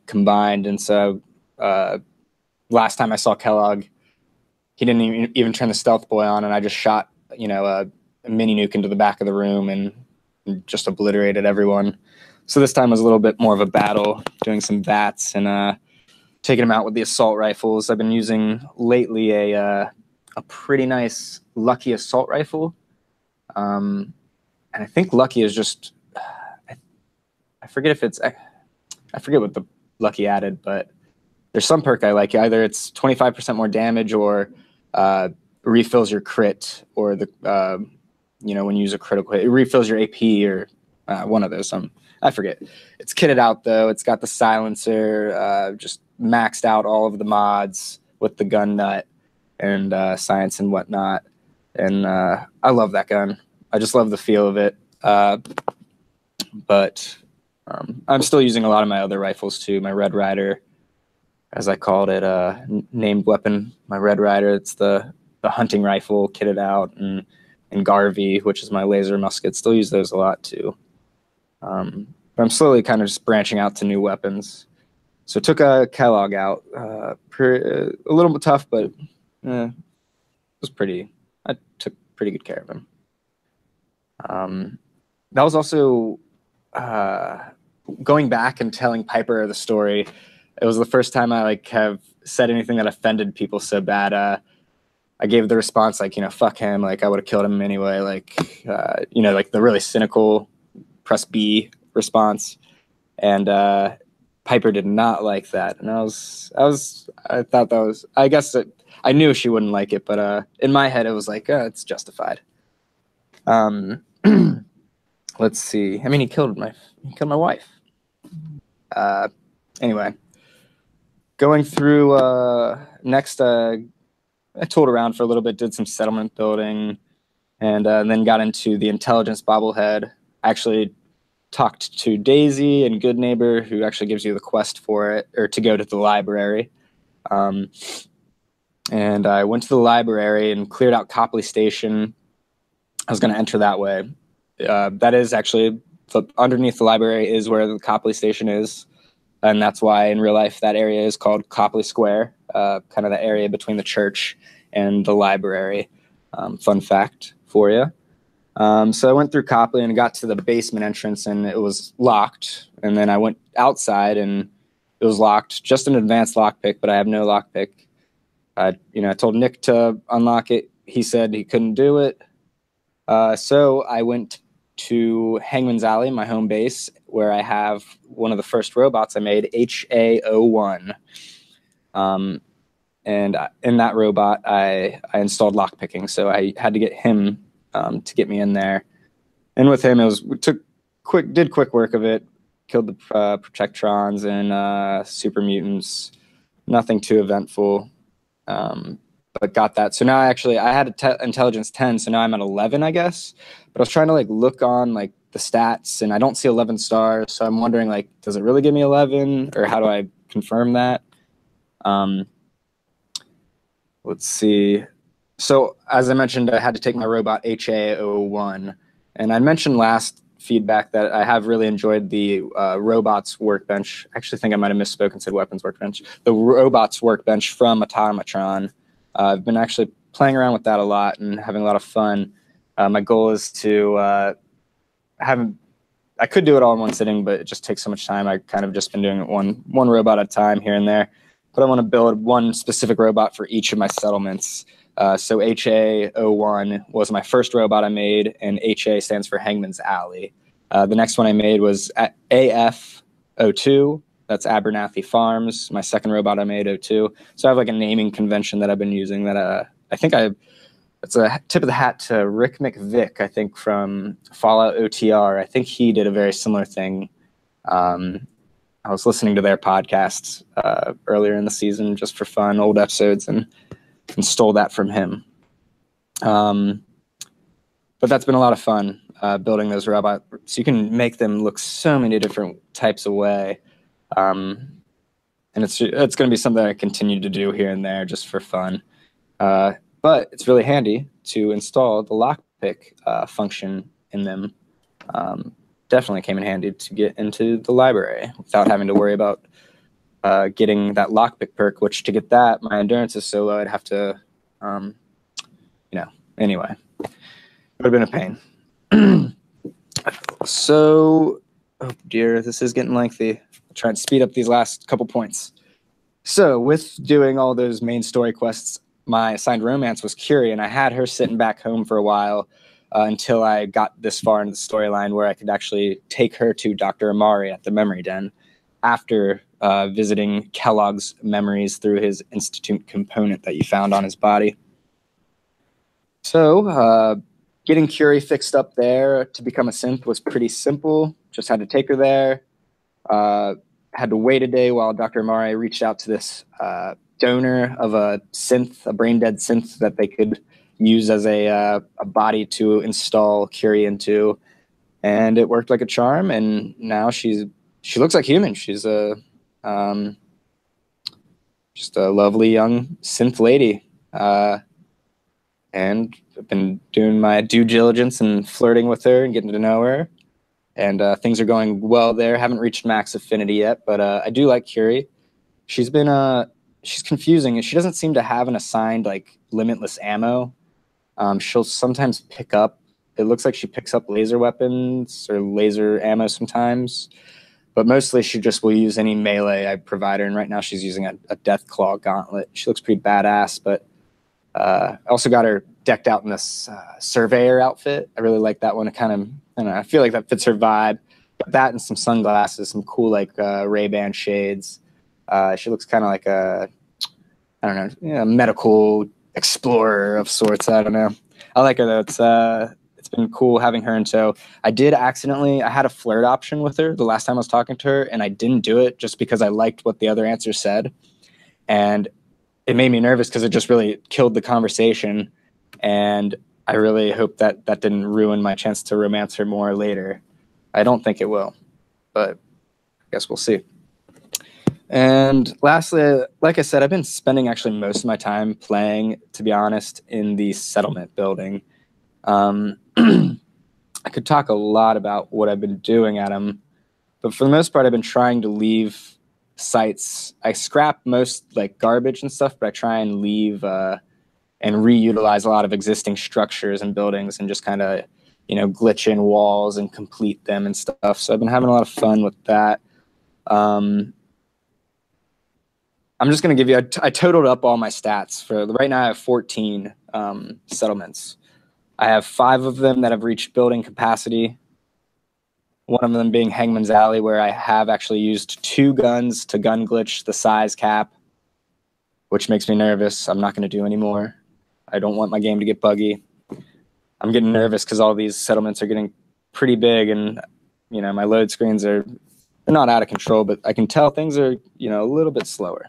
combined. And so last time I saw Kellogg, he didn't even turn the stealth boy on, and I just shot a mini nuke into the back of the room and just obliterated everyone. So this time was a little bit more of a battle, doing some bats and taking them out with the assault rifles. I've been using lately a pretty nice Lucky assault rifle. And I think Lucky is just, I forget what the Lucky added, but there's some perk I like. Either it's 25% more damage or refills your crit, or when you use a critical hit, it refills your AP, or one of those. I forget. It's kitted out though. It's got the silencer, just maxed out all of the mods with the gun nut and science and whatnot. And I love that gun. I just love the feel of it. But I'm still using a lot of my other rifles too. My Red Rider, as I called it, named weapon. My Red Rider. It's the hunting rifle kitted out, and Garvey, which is my laser musket. Still use those a lot too. But I'm slowly kind of just branching out to new weapons. So took a Kellogg out. A little bit tough, but it was pretty. I took pretty good care of him. That was also going back and telling Piper the story. It was the first time I have said anything that offended people so bad. I gave the response fuck him, I would have killed him anyway, the really cynical press B response. And Piper did not like that. And I thought that was, I guess I knew she wouldn't like it, but in my head it was it's justified. Let's see. I mean, he killed my wife. Anyway, going through next, I tooled around for a little bit, did some settlement building, and then got into the intelligence bobblehead. Actually talked to Daisy and Good Neighbor, who actually gives you the quest for it, or to go to the library. And I went to the library and cleared out Copley Station. I was going to enter that way. That is actually, underneath the library is where the Copley Station is. And that's why in real life that area is called Copley Square, kind of the area between the church and the library. Fun fact for you. So I went through Copley and got to the basement entrance, and it was locked. And then I went outside and it was locked. Just an advanced lockpick, but I have no lockpick. I told Nick to unlock it. He said he couldn't do it. So I went to Hangman's Alley, my home base, where I have one of the first robots I made, HA01. And in that robot, I installed lockpicking. So I had to get him to get me in there. And with him, did quick work of it, killed the Protectrons and super mutants. Nothing too eventful, but got that. So now I had intelligence 10, so now I'm at 11, I guess. But I was trying to look on the stats, and I don't see 11 stars. So I'm wondering does it really give me 11, or how do I confirm that? Let's see. So as I mentioned, I had to take my robot HA01, and I mentioned last feedback that I have really enjoyed the robots workbench. I actually think I might have misspoken and said weapons workbench. The robots workbench from Automatron. I've been actually playing around with that a lot and having a lot of fun. My goal is to I could do it all in one sitting, but it just takes so much time. I kind of just been doing it one robot at a time here and there. But I want to build one specific robot for each of my settlements. So HA01 was my first robot I made, and HA stands for Hangman's Alley. The next one I made was at AF02. That's Abernathy Farms. My second robot I made, 02. So I have like a naming convention that I've been using that I think it's a tip of the hat to Rick McVick, I think, from Fallout OTR. I think he did a very similar thing. I was listening to their podcasts earlier in the season just for fun, old episodes, and stole that from him. But that's been a lot of fun, building those robots. You can make them look so many different types of way. And it's going to be something I continue to do here and there just for fun. But it's really handy to install the lockpick function in them. Definitely came in handy to get into the library without having to worry about getting that lockpick perk, which to get that, my endurance is so low, I'd have to, anyway. It would have been a pain. So, oh dear, this is getting lengthy. I'll try and speed up these last couple points. So, with doing all those main story quests, my assigned romance was Curie, and I had her sitting back home for a while until I got this far into the storyline where I could actually take her to Dr. Amari at the Memory Den after visiting Kellogg's memories through his Institute component that you found on his body. So, getting Curie fixed up there to become a synth was pretty simple. Just had to take her there. Had to wait a day while Dr. Amari reached out to this donor of a synth, a brain-dead synth that they could use as a body to install Curie into. And it worked like a charm, and now she looks like human. She's just a lovely young synth lady. And I've been doing my due diligence and flirting with her and getting to know her. And things are going well there. Haven't reached max affinity yet, but I do like Curie. She's confusing. She doesn't seem to have an assigned like limitless ammo. She'll sometimes pick up. It looks like she picks up laser weapons or laser ammo sometimes, but mostly she just will use any melee I provide her. And right now she's using a Death Claw gauntlet. She looks pretty badass, but I also got her decked out in this surveyor outfit. I really like that one. It kind of, I don't know, I feel like that fits her vibe. But that and some sunglasses, some cool like Ray-Ban shades. She looks kind of like a, I don't know, medical explorer of sorts. I don't know. I like her though. It's been cool having her in tow. I had a flirt option with her the last time I was talking to her, and I didn't do it just because I liked what the other answer said. And it made me nervous because it just really killed the conversation. And I really hope that didn't ruin my chance to romance her more later. I don't think it will, but I guess we'll see. And lastly, like I said, I've been spending actually most of my time playing, to be honest, in the settlement building. I could talk a lot about what I've been doing at them, but for the most part, I've been trying to leave sites. I scrap most like garbage and stuff, but I try and leave and reutilize a lot of existing structures and buildings and just kind of, glitch in walls and complete them and stuff. So I've been having a lot of fun with that. I'm just going to give you, I totaled up all my stats. For right now, I have 14 settlements. I have 5 of them that have reached building capacity. One of them being Hangman's Alley, where I have actually used 2 guns to gun glitch the size cap, which makes me nervous. I'm not going to do any more. I don't want my game to get buggy. I'm getting nervous because all these settlements are getting pretty big, and my load screens they're not out of control, but I can tell things are a little bit slower.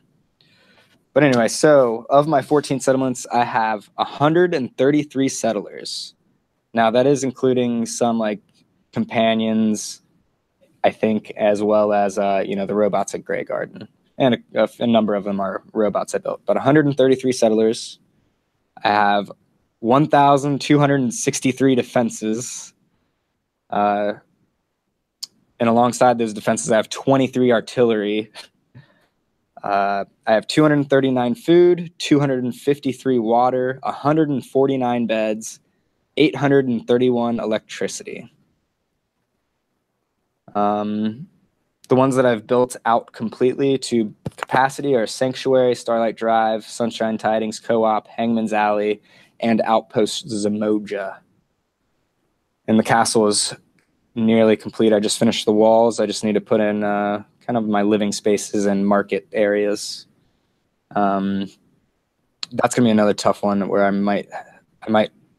But anyway, so of my 14 settlements, I have 133 settlers. Now that is including some like companions, I think, as well as the robots at Grey Garden, and a number of them are robots I built. But 133 settlers. I have 1,263 defenses, and alongside those defenses, I have 23 artillery. I have 239 food, 253 water, 149 beds, 831 electricity. The ones that I've built out completely to capacity are Sanctuary, Starlight Drive, Sunshine Tidings, Co-op, Hangman's Alley, and Outpost Zamoja. And the castle is nearly complete. I just finished the walls. I just need to put in kind of my living spaces and market areas. That's gonna be another tough one where I might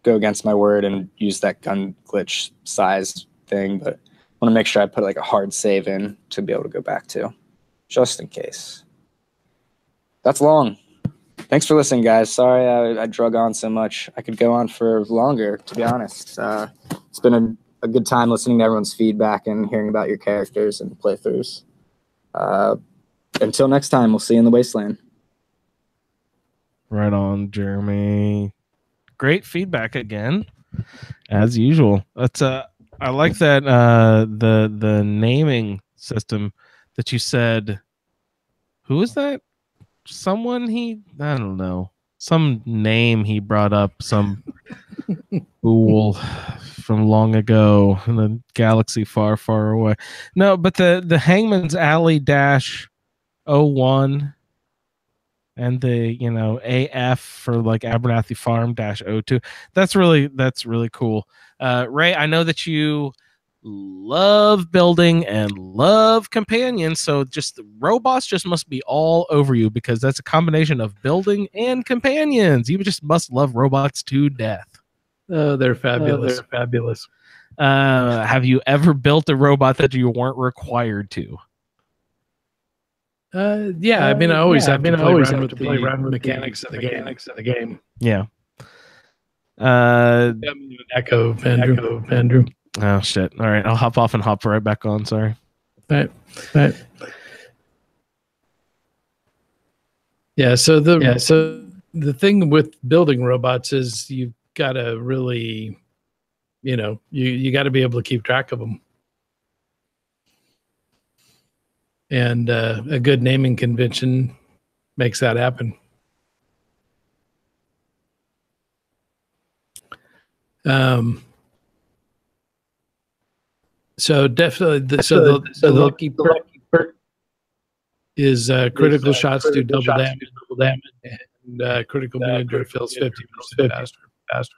go against my word and use that gun glitch size thing, but I want to make sure I put like a hard save in to be able to go back to, just in case. That's long. Thanks for listening, guys. Sorry I drug on so much. I could go on for longer, to be honest. It's been a good time listening to everyone's feedback and hearing about your characters and playthroughs. Until next time, we'll see you in the Wasteland. Right on, Jeremy. Great feedback again, as usual. That's I like that the naming system that you said. Who is that? Someone I don't know. Some name he brought up, some fool from long ago in a galaxy far, far away. No, but the Hangman's Alley -01 and the AF for like Abernathy Farm -02. That's really cool. Ray, I know that you love building and love companions, so just the robots just must be all over you, because that's a combination of building and companions. You just must love robots to death. Oh, they're fabulous. They're fabulous. Have you ever built a robot that you weren't required to? Yeah, I mean, I always have to play around with the mechanics of the game. Yeah. Echo, Andrew. Oh shit! All right, I'll hop off and hop right back on. Sorry. Right. Yeah. So the thing with building robots is you've got to really, you got to be able to keep track of them. And a good naming convention makes that happen. So definitely, the lucky perk is critical shots do double damage, and critical manager fills 50% faster.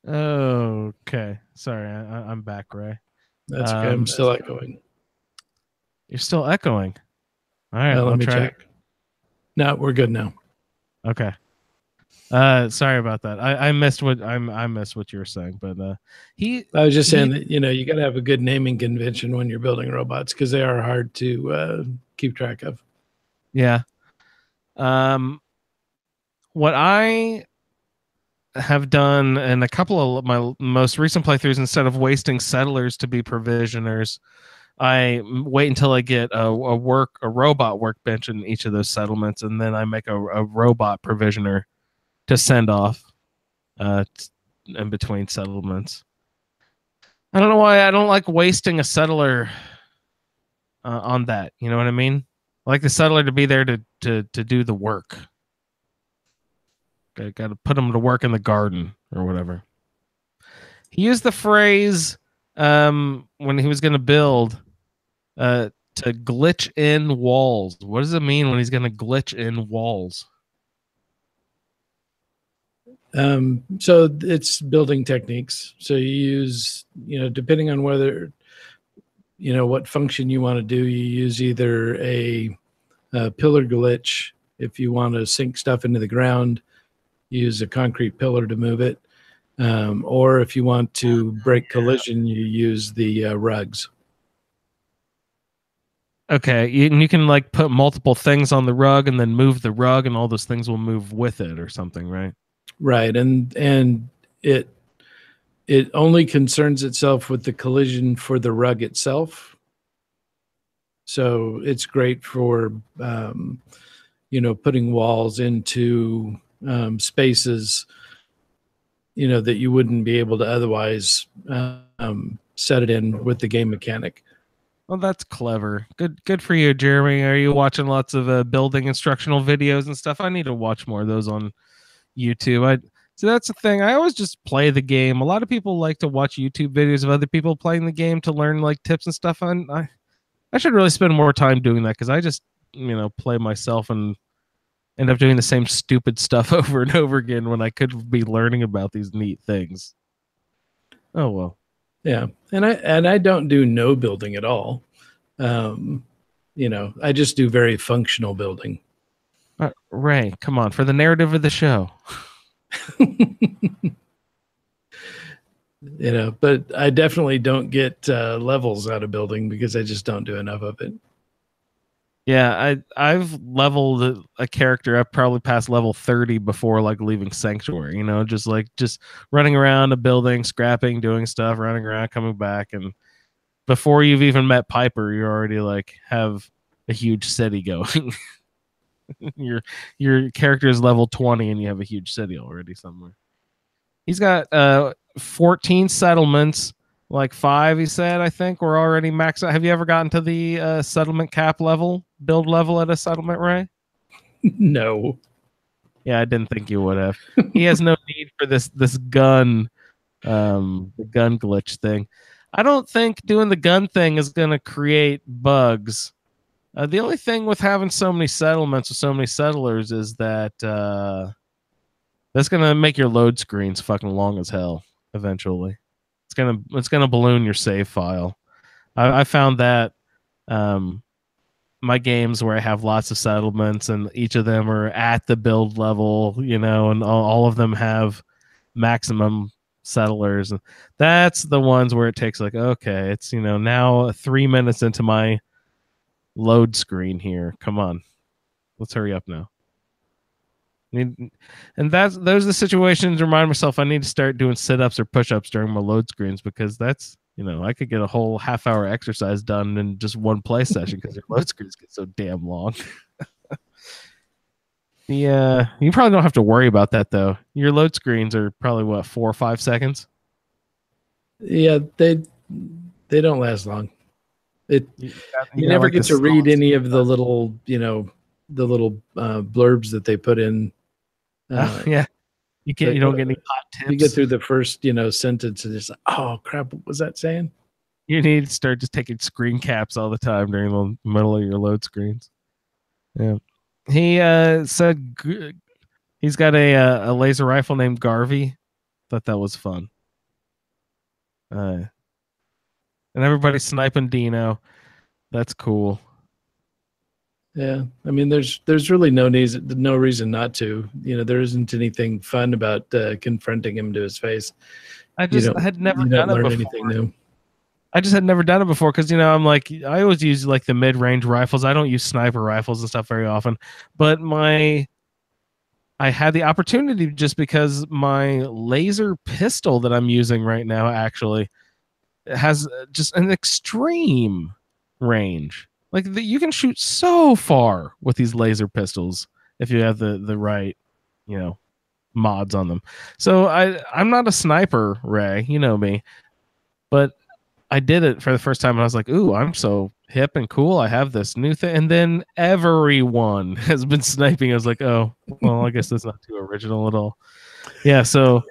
Okay, sorry, I'm back, Ray. That's okay. I'm still echoing. You're still echoing. All right, let me check. No, we're good now. Okay. Sorry about that. I missed what I missed what you were saying, but I was just saying that you got to have a good naming convention when you're building robots, because they are hard to keep track of. Yeah. What I have done in a couple of my most recent playthroughs, instead of wasting settlers to be provisioners, I wait until I get a robot workbench in each of those settlements, and then I make a robot provisioner to send off in between settlements. I don't know why I don't like wasting a settler on that. You know what I mean? I like the settler to be there to do the work. Got to put him to work in the garden or whatever. He used the phrase when he was going to build to glitch in walls. What does it mean when he's going to glitch in walls? So it's building techniques. So you use, depending on whether, what function you want to do, you use either a pillar glitch. If you want to sink stuff into the ground, use a concrete pillar to move it. Or if you want to break collision, you use the rugs. Okay, you can like put multiple things on the rug and then move the rug, and all those things will move with it or something, right? Right, and it only concerns itself with the collision for the rug itself. So it's great for putting walls into spaces that you wouldn't be able to otherwise set it in with the game mechanic. Well, that's clever. Good for you, Jeremy. Are you watching lots of building instructional videos and stuff? I need to watch more of those on YouTube. So that's the thing. I always just play the game. A lot of people like to watch YouTube videos of other people playing the game to learn like tips and stuff. And I should really spend more time doing that because I just, play myself and end up doing the same stupid stuff over and over again when I could be learning about these neat things. Oh well. Yeah, and I don't do no building at all. I just do very functional building. Ray, come on, for the narrative of the show. But I definitely don't get levels out of building because I just don't do enough of it. Yeah, I've leveled a character up probably past level 30 before like leaving Sanctuary, just running around a building, scrapping, doing stuff, running around, coming back, and before you've even met Piper, you already like have a huge city going. your character is level 20 and you have a huge city already somewhere. He's got 14 settlements, like 5 he said, I think we're already maxed out. Have you ever gotten to the settlement cap level, build level at a settlement, Ray? No. Yeah, I didn't think you would have. He has no need for this gun, the gun glitch thing. I don't think doing the gun thing is going to create bugs. The only thing with having so many settlements with so many settlers is that that's going to make your load screens fucking long as hell eventually. It's gonna balloon your save file. I found that my games where I have lots of settlements and each of them are at the build level, and all of them have maximum settlers. That's the ones where it takes like, okay, it's now 3 minutes into my load screen here. Come on, let's hurry up now. And those are the situations. Remind myself I need to start doing sit-ups or push-ups during my load screens because that's I could get a whole half-hour exercise done in just one play session because your load screens get so damn long. Yeah, you probably don't have to worry about that though. Your load screens are probably what 4 or 5 seconds. Yeah, they don't last long. You never like get to read any of the little blurbs that they put in. Yeah, you can't. You don't get any hot tips. You get through the first sentence and it's like, oh crap, what was that saying? You need to start just taking screen caps all the time during the middle of your load screens. Yeah, he said he's got a laser rifle named Garvey. Thought that was fun. And everybody's sniping Dino. That's cool. Yeah, I mean, there's really no reason not to. There isn't anything fun about confronting him to his face. I had never done it before. Anything new. I just had never done it before because I'm like I always use like the mid-range rifles. I don't use sniper rifles and stuff very often, but I had the opportunity just because my laser pistol that I'm using right now actually has just an extreme range. Like you can shoot so far with these laser pistols if you have the right, mods on them. So I'm not a sniper, Ray, you know me, but I did it for the first time and I was like, ooh, I'm so hip and cool. I have this new thing. And then everyone has been sniping. I was like, oh, well, I guess that's not too original at all. Yeah, so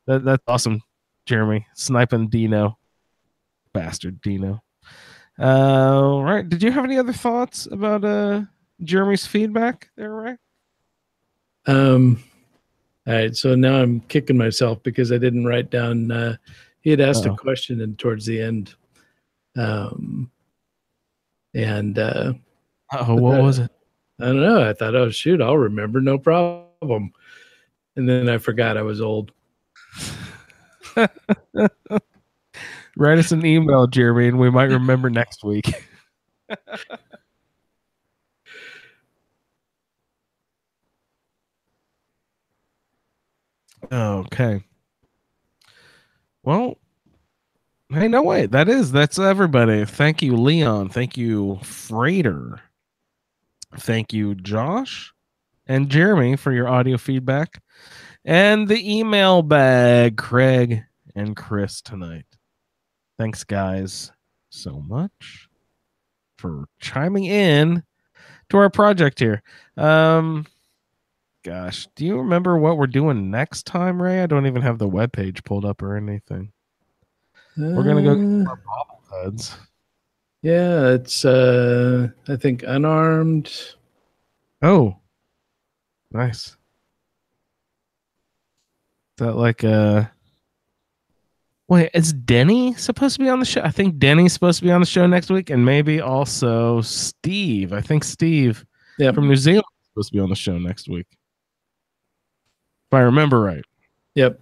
that's awesome, Jeremy. Sniping Dino. Bastard Dino. Right. Did you have any other thoughts about Jeremy's feedback there, Ray? All right. So now I'm kicking myself because I didn't write down. He had asked a question towards the end. What was it? I don't know. I thought, oh shoot, I'll remember, no problem. And then I forgot I was old. Write us an email, Jeremy, and we might remember next week. Okay. Well, hey, no wait. That's everybody. Thank you, Leon. Thank you, Freighter. Thank you, Josh and Jeremy, for your audio feedback. And the email bag, Craig and Chris tonight. Thanks, guys, so much for chiming in to our project here. gosh, do you remember what we're doing next time, Ray? I don't even have the webpage pulled up or anything. We're gonna go get our bobbleheads. Yeah, it's I think unarmed. Oh, nice. Is that like wait, is Denny supposed to be on the show? I think Denny's supposed to be on the show next week, and maybe also Steve. I think Steve from New Zealand is supposed to be on the show next week. If I remember right. Yep.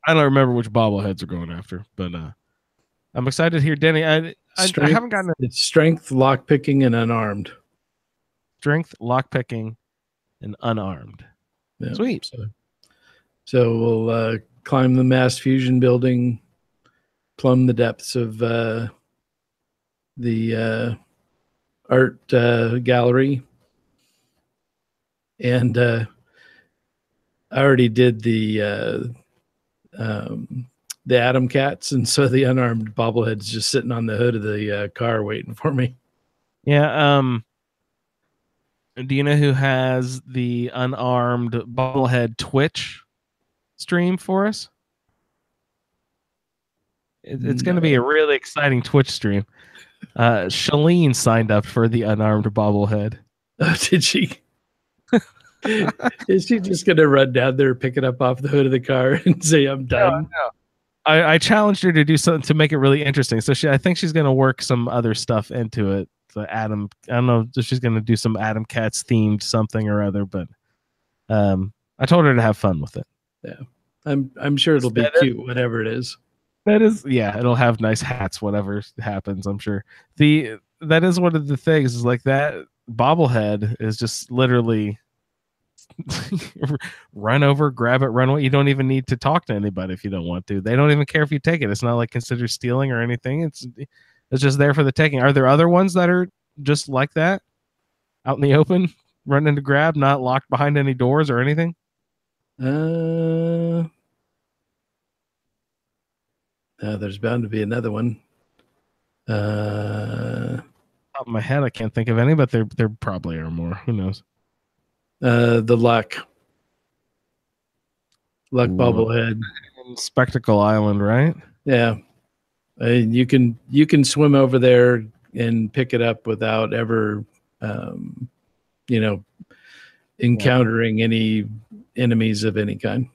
I don't remember which bobbleheads are going after, but I'm excited to hear Denny. I haven't gotten it's strength, lockpicking, and unarmed. Strength, lockpicking, and unarmed. Yeah. Sweet. So we'll climb the mass fusion building, plumb the depths of the art gallery, and I already did the Atom Cats, and so the unarmed bobblehead's just sitting on the hood of the car waiting for me. Yeah. Do you know who has the unarmed bobblehead Twitch stream for us? It's going to be a really exciting Twitch stream. Shalene signed up for the unarmed bobblehead. Oh, did she? Is she just going to run down there, pick it up off the hood of the car, and say, "I'm done"? No. I challenged her to do something to make it really interesting. So I think she's going to work some other stuff into it. So Adam, I don't know if she's going to do some Adam Cats themed something or other, but I told her to have fun with it. Yeah, I'm sure it'll be cute, whatever it is. That is, yeah, it'll have nice hats, whatever happens, I'm sure. That is one of the things, is like that bobblehead is just literally run over, grab it, run away. You don't even need to talk to anybody if you don't want to. They don't even care if you take it. It's not like considered stealing or anything. It's just there for the taking. Are there other ones that are just like that? Out in the open, running to grab, not locked behind any doors or anything? There's bound to be another one. Top of my head, I can't think of any, but there probably are more. Who knows? The luck bobblehead. Spectacle Island, right? Yeah. You can swim over there and pick it up without ever encountering any enemies of any kind,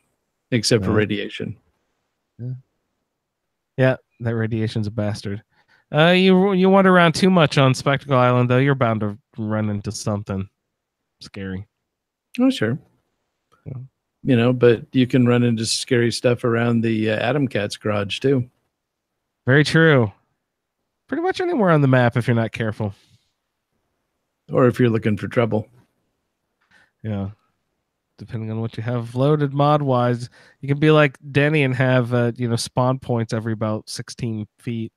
except for radiation. Yeah, that radiation's a bastard. You wander around too much on Spectacle Island, though, you're bound to run into something scary. Oh, sure. Yeah. But you can run into scary stuff around the Atom Cats garage too. Very true. Pretty much anywhere on the map if you're not careful. Or if you're looking for trouble. Yeah. Depending on what you have loaded mod-wise. You can be like Denny and have spawn points every about 16 feet.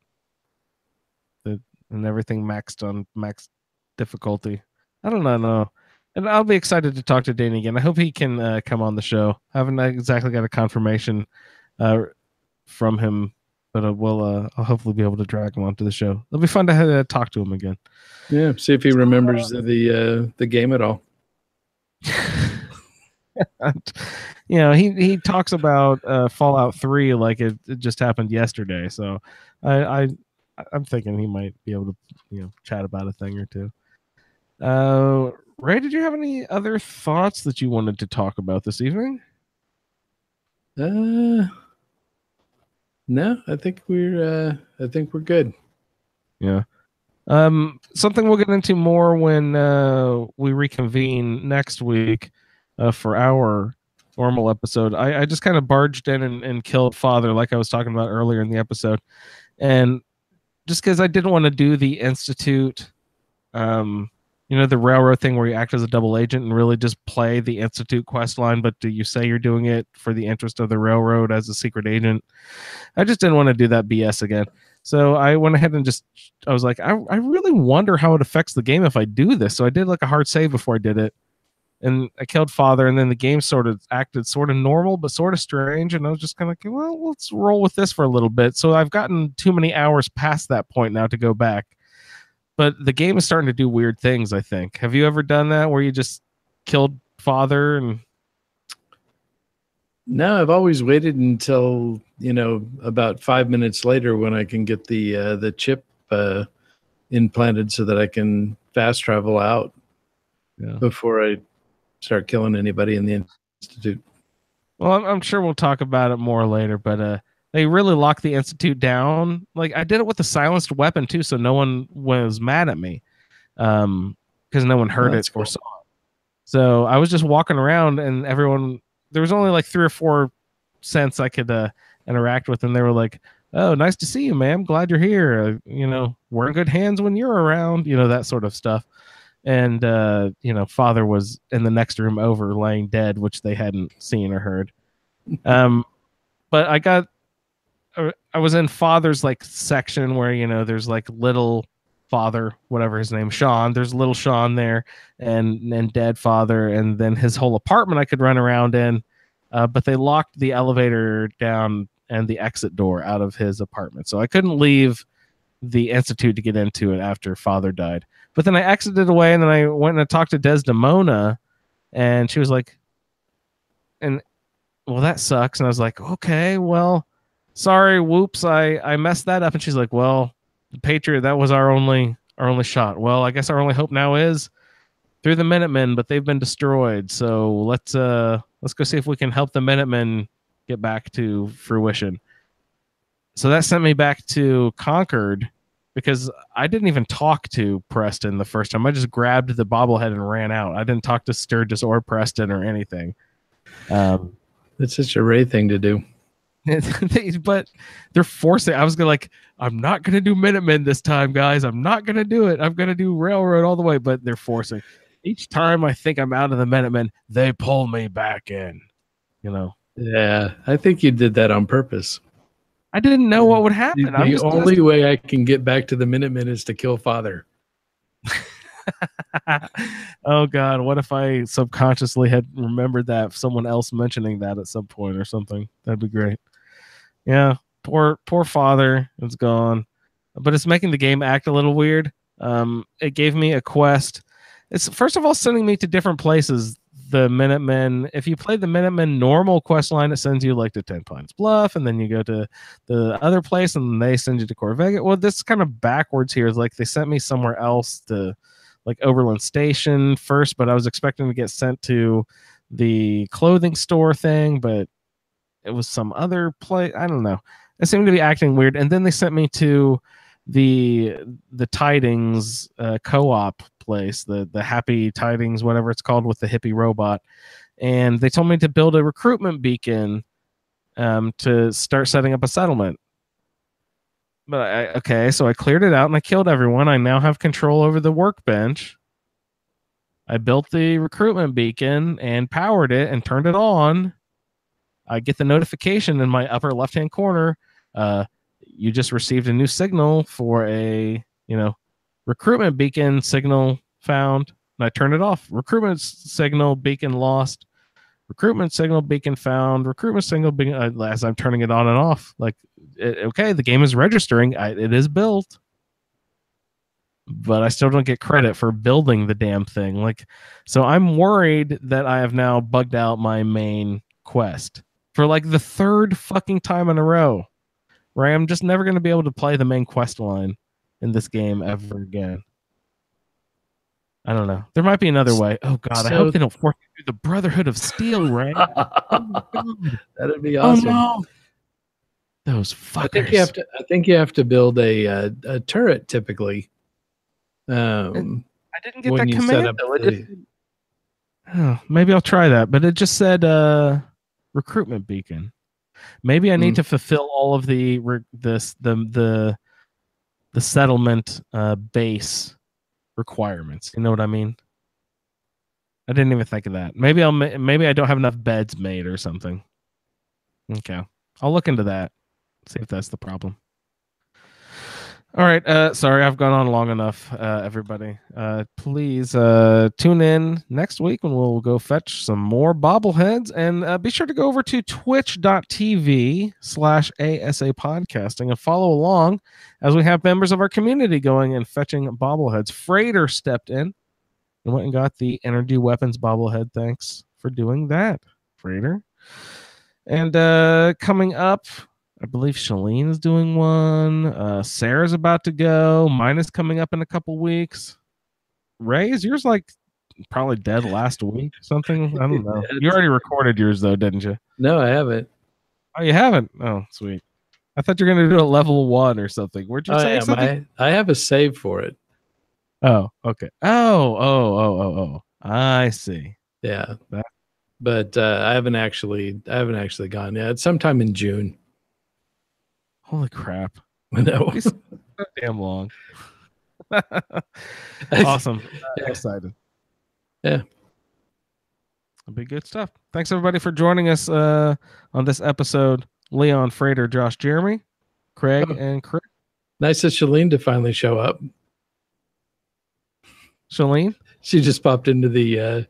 And everything maxed on max difficulty. I don't know. And I'll be excited to talk to Danny again. I hope he can come on the show. I haven't exactly got a confirmation from him, but I'll hopefully be able to drag him onto the show. It'll be fun to talk to him again. Yeah, see if he remembers the game at all. He talks about Fallout 3 like it just happened yesterday. So I'm thinking he might be able to chat about a thing or two. Ray, did you have any other thoughts that you wanted to talk about this evening? No, I think we're good. Yeah. Something we'll get into more when we reconvene next week for our normal episode. I just kind of barged in and killed Father, like I was talking about earlier in the episode, and just because I didn't want to do the Institute, the railroad thing where you act as a double agent and really just play the Institute quest line, but do you say you're doing it for the interest of the railroad as a secret agent? I just didn't want to do that BS again. So I went ahead and I was like, I really wonder how it affects the game if I do this. So I did like a hard save before I did it. And I killed Father, and then the game sort of acted sort of normal, but sort of strange. And I was just kind of like, well, let's roll with this for a little bit. So I've gotten too many hours past that point now to go back. But the game is starting to do weird things, I think. Have you ever done that where you just killed Father and No, I've always waited until, about 5 minutes later when I can get the chip implanted so that I can fast travel out before I start killing anybody in the Institute. Well, I'm sure we'll talk about it more later, but they really locked the Institute down. Like, I did it with a silenced weapon too, so no one was mad at me, because no one heard it or saw it. So I was just walking around, and there was only like 3 or 4 cents I could interact with, and they were like, "Oh, nice to see you, ma'am. Glad you're here. We're in good hands when you're around." That sort of stuff. And Father was in the next room over, laying dead, which they hadn't seen or heard. But I was in Father's like section where there's like little Father, whatever his name, Sean. There's little Sean there, and dead Father, and then his whole apartment I could run around in. But they locked the elevator down and the exit door out of his apartment, so I couldn't leave the Institute to get into it after Father died. But then I exited away, and then I went and I talked to Desdemona, and she was like, well, that sucks. And I was like, okay, well, sorry, whoops, I messed that up. And she's like, well, the Patriot, that was our only shot. Well, I guess our only hope now is through the Minutemen, but they've been destroyed. So let's go see if we can help the Minutemen get back to fruition. So that sent me back to Concord, because I didn't even talk to Preston the first time. I just grabbed the bobblehead and ran out. I didn't talk to Sturgis or Preston or anything. That's such a Ray thing to do. But they're forcing. I was I'm not gonna do Minutemen this time, guys. I'm not gonna do it. I'm gonna do Railroad all the way. But they're forcing. Each time I think I'm out of the Minutemen, they pull me back in. Yeah, I think you did that on purpose. I didn't know what would happen. The only way I can get back to the Minutemen is to kill Father. Oh God, what if I subconsciously had remembered that, someone else mentioning that at some point or something? That'd be great. Yeah, poor Father is gone, but it's making the game act a little weird. It gave me a quest. It's first of all sending me to different places. The Minutemen, if you play the Minutemen normal quest line, it sends you like to Ten Pines Bluff, and then you go to the other place, and they send you to Corvega. Well, this is kind of backwards here. It's like they sent me somewhere else to like Overland Station first, but I was expecting to get sent to the clothing store thing, but it was some other place. I don't know. It seemed to be acting weird. And then they sent me to the Tidings co-op place, the Happy Tidings, whatever it's called, with the hippie robot. And they told me to build a recruitment beacon to start setting up a settlement. But so I cleared it out and I killed everyone. I now have control over the workbench. I built the recruitment beacon and powered it and turned it on. I get the notification in my upper left-hand corner. You just received a new signal for a, recruitment beacon signal found. And I turned it off. Recruitment signal beacon lost. Recruitment signal beacon found. Recruitment signal beacon, as I'm turning it on and off. The game is registering. It is built. But I still don't get credit for building the damn thing. So I'm worried that I have now bugged out my main quest for the third fucking time in a row, where I'm just never going to be able to play the main quest line in this game ever again. I don't know. There might be another way. Oh God, I hope they don't force me through the Brotherhood of Steel, right? That'd be awesome. Oh, no. Those fuckers. I think you have to build a turret typically. I didn't get that command. Maybe I'll try that. But it just said recruitment beacon. Maybe I need to fulfill all of the settlement base requirements. You know what I mean? I didn't even think of that. Maybe I don't have enough beds made or something. Okay, I'll look into that. See if that's the problem. All right. Sorry, I've gone on long enough, everybody. Please tune in next week when we'll go fetch some more bobbleheads. And be sure to go over to twitch.tv/ASAPodcasting and follow along as we have members of our community going and fetching bobbleheads. Freighter stepped in and went and got the Energy Weapons bobblehead. Thanks for doing that, Freighter. And coming up, I believe Shalene's doing one. Sarah's about to go. Mine is coming up in a couple weeks. Ray, is yours like probably dead last week or something? I don't know. You already recorded yours though, didn't you? No, I haven't. Oh, you haven't? Oh, sweet. I thought you were going to do a level 1 or something. Where'd you say something? I have a save for it. Oh, okay. Oh. I see. Yeah. But I haven't actually gone yet. It's sometime in June. Holy crap. I know. It's so damn long. Awesome. Excited. Yeah. It'll be good stuff. Thanks everybody for joining us on this episode. Leon, Frater, Josh, Jeremy, Craig, and Chris. Nice of Shalene to finally show up. Shalene? She just popped into the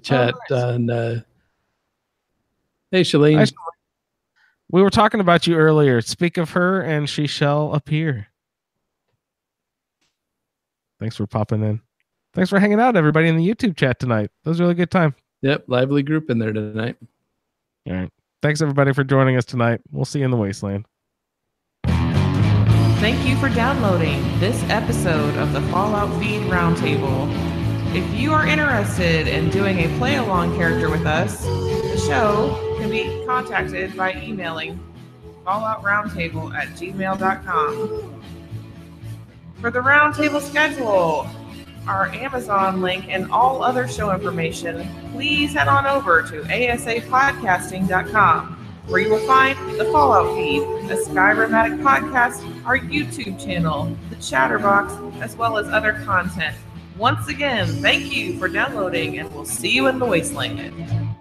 chat. Oh, nice. Hey, Shalene. Hi, Shalene. We were talking about you earlier. Speak of her, and she shall appear. Thanks for popping in. Thanks for hanging out, everybody, in the YouTube chat tonight. That was a really good time. Yep, lively group in there tonight. All right. Thanks, everybody, for joining us tonight. We'll see you in the wasteland. Thank you for downloading this episode of the Fallout Feed Roundtable. If you are interested in doing a play-along character with us, the show can be contacted by emailing falloutroundtable@gmail.com. For the roundtable schedule, our Amazon link, and all other show information, please head on over to ASAPodcasting.com, where you will find the Fallout Feed, a Skyrimatic podcast, our YouTube channel, the Chatterbox, as well as other content. Once again, thank you for downloading, and we'll see you in the wasteland.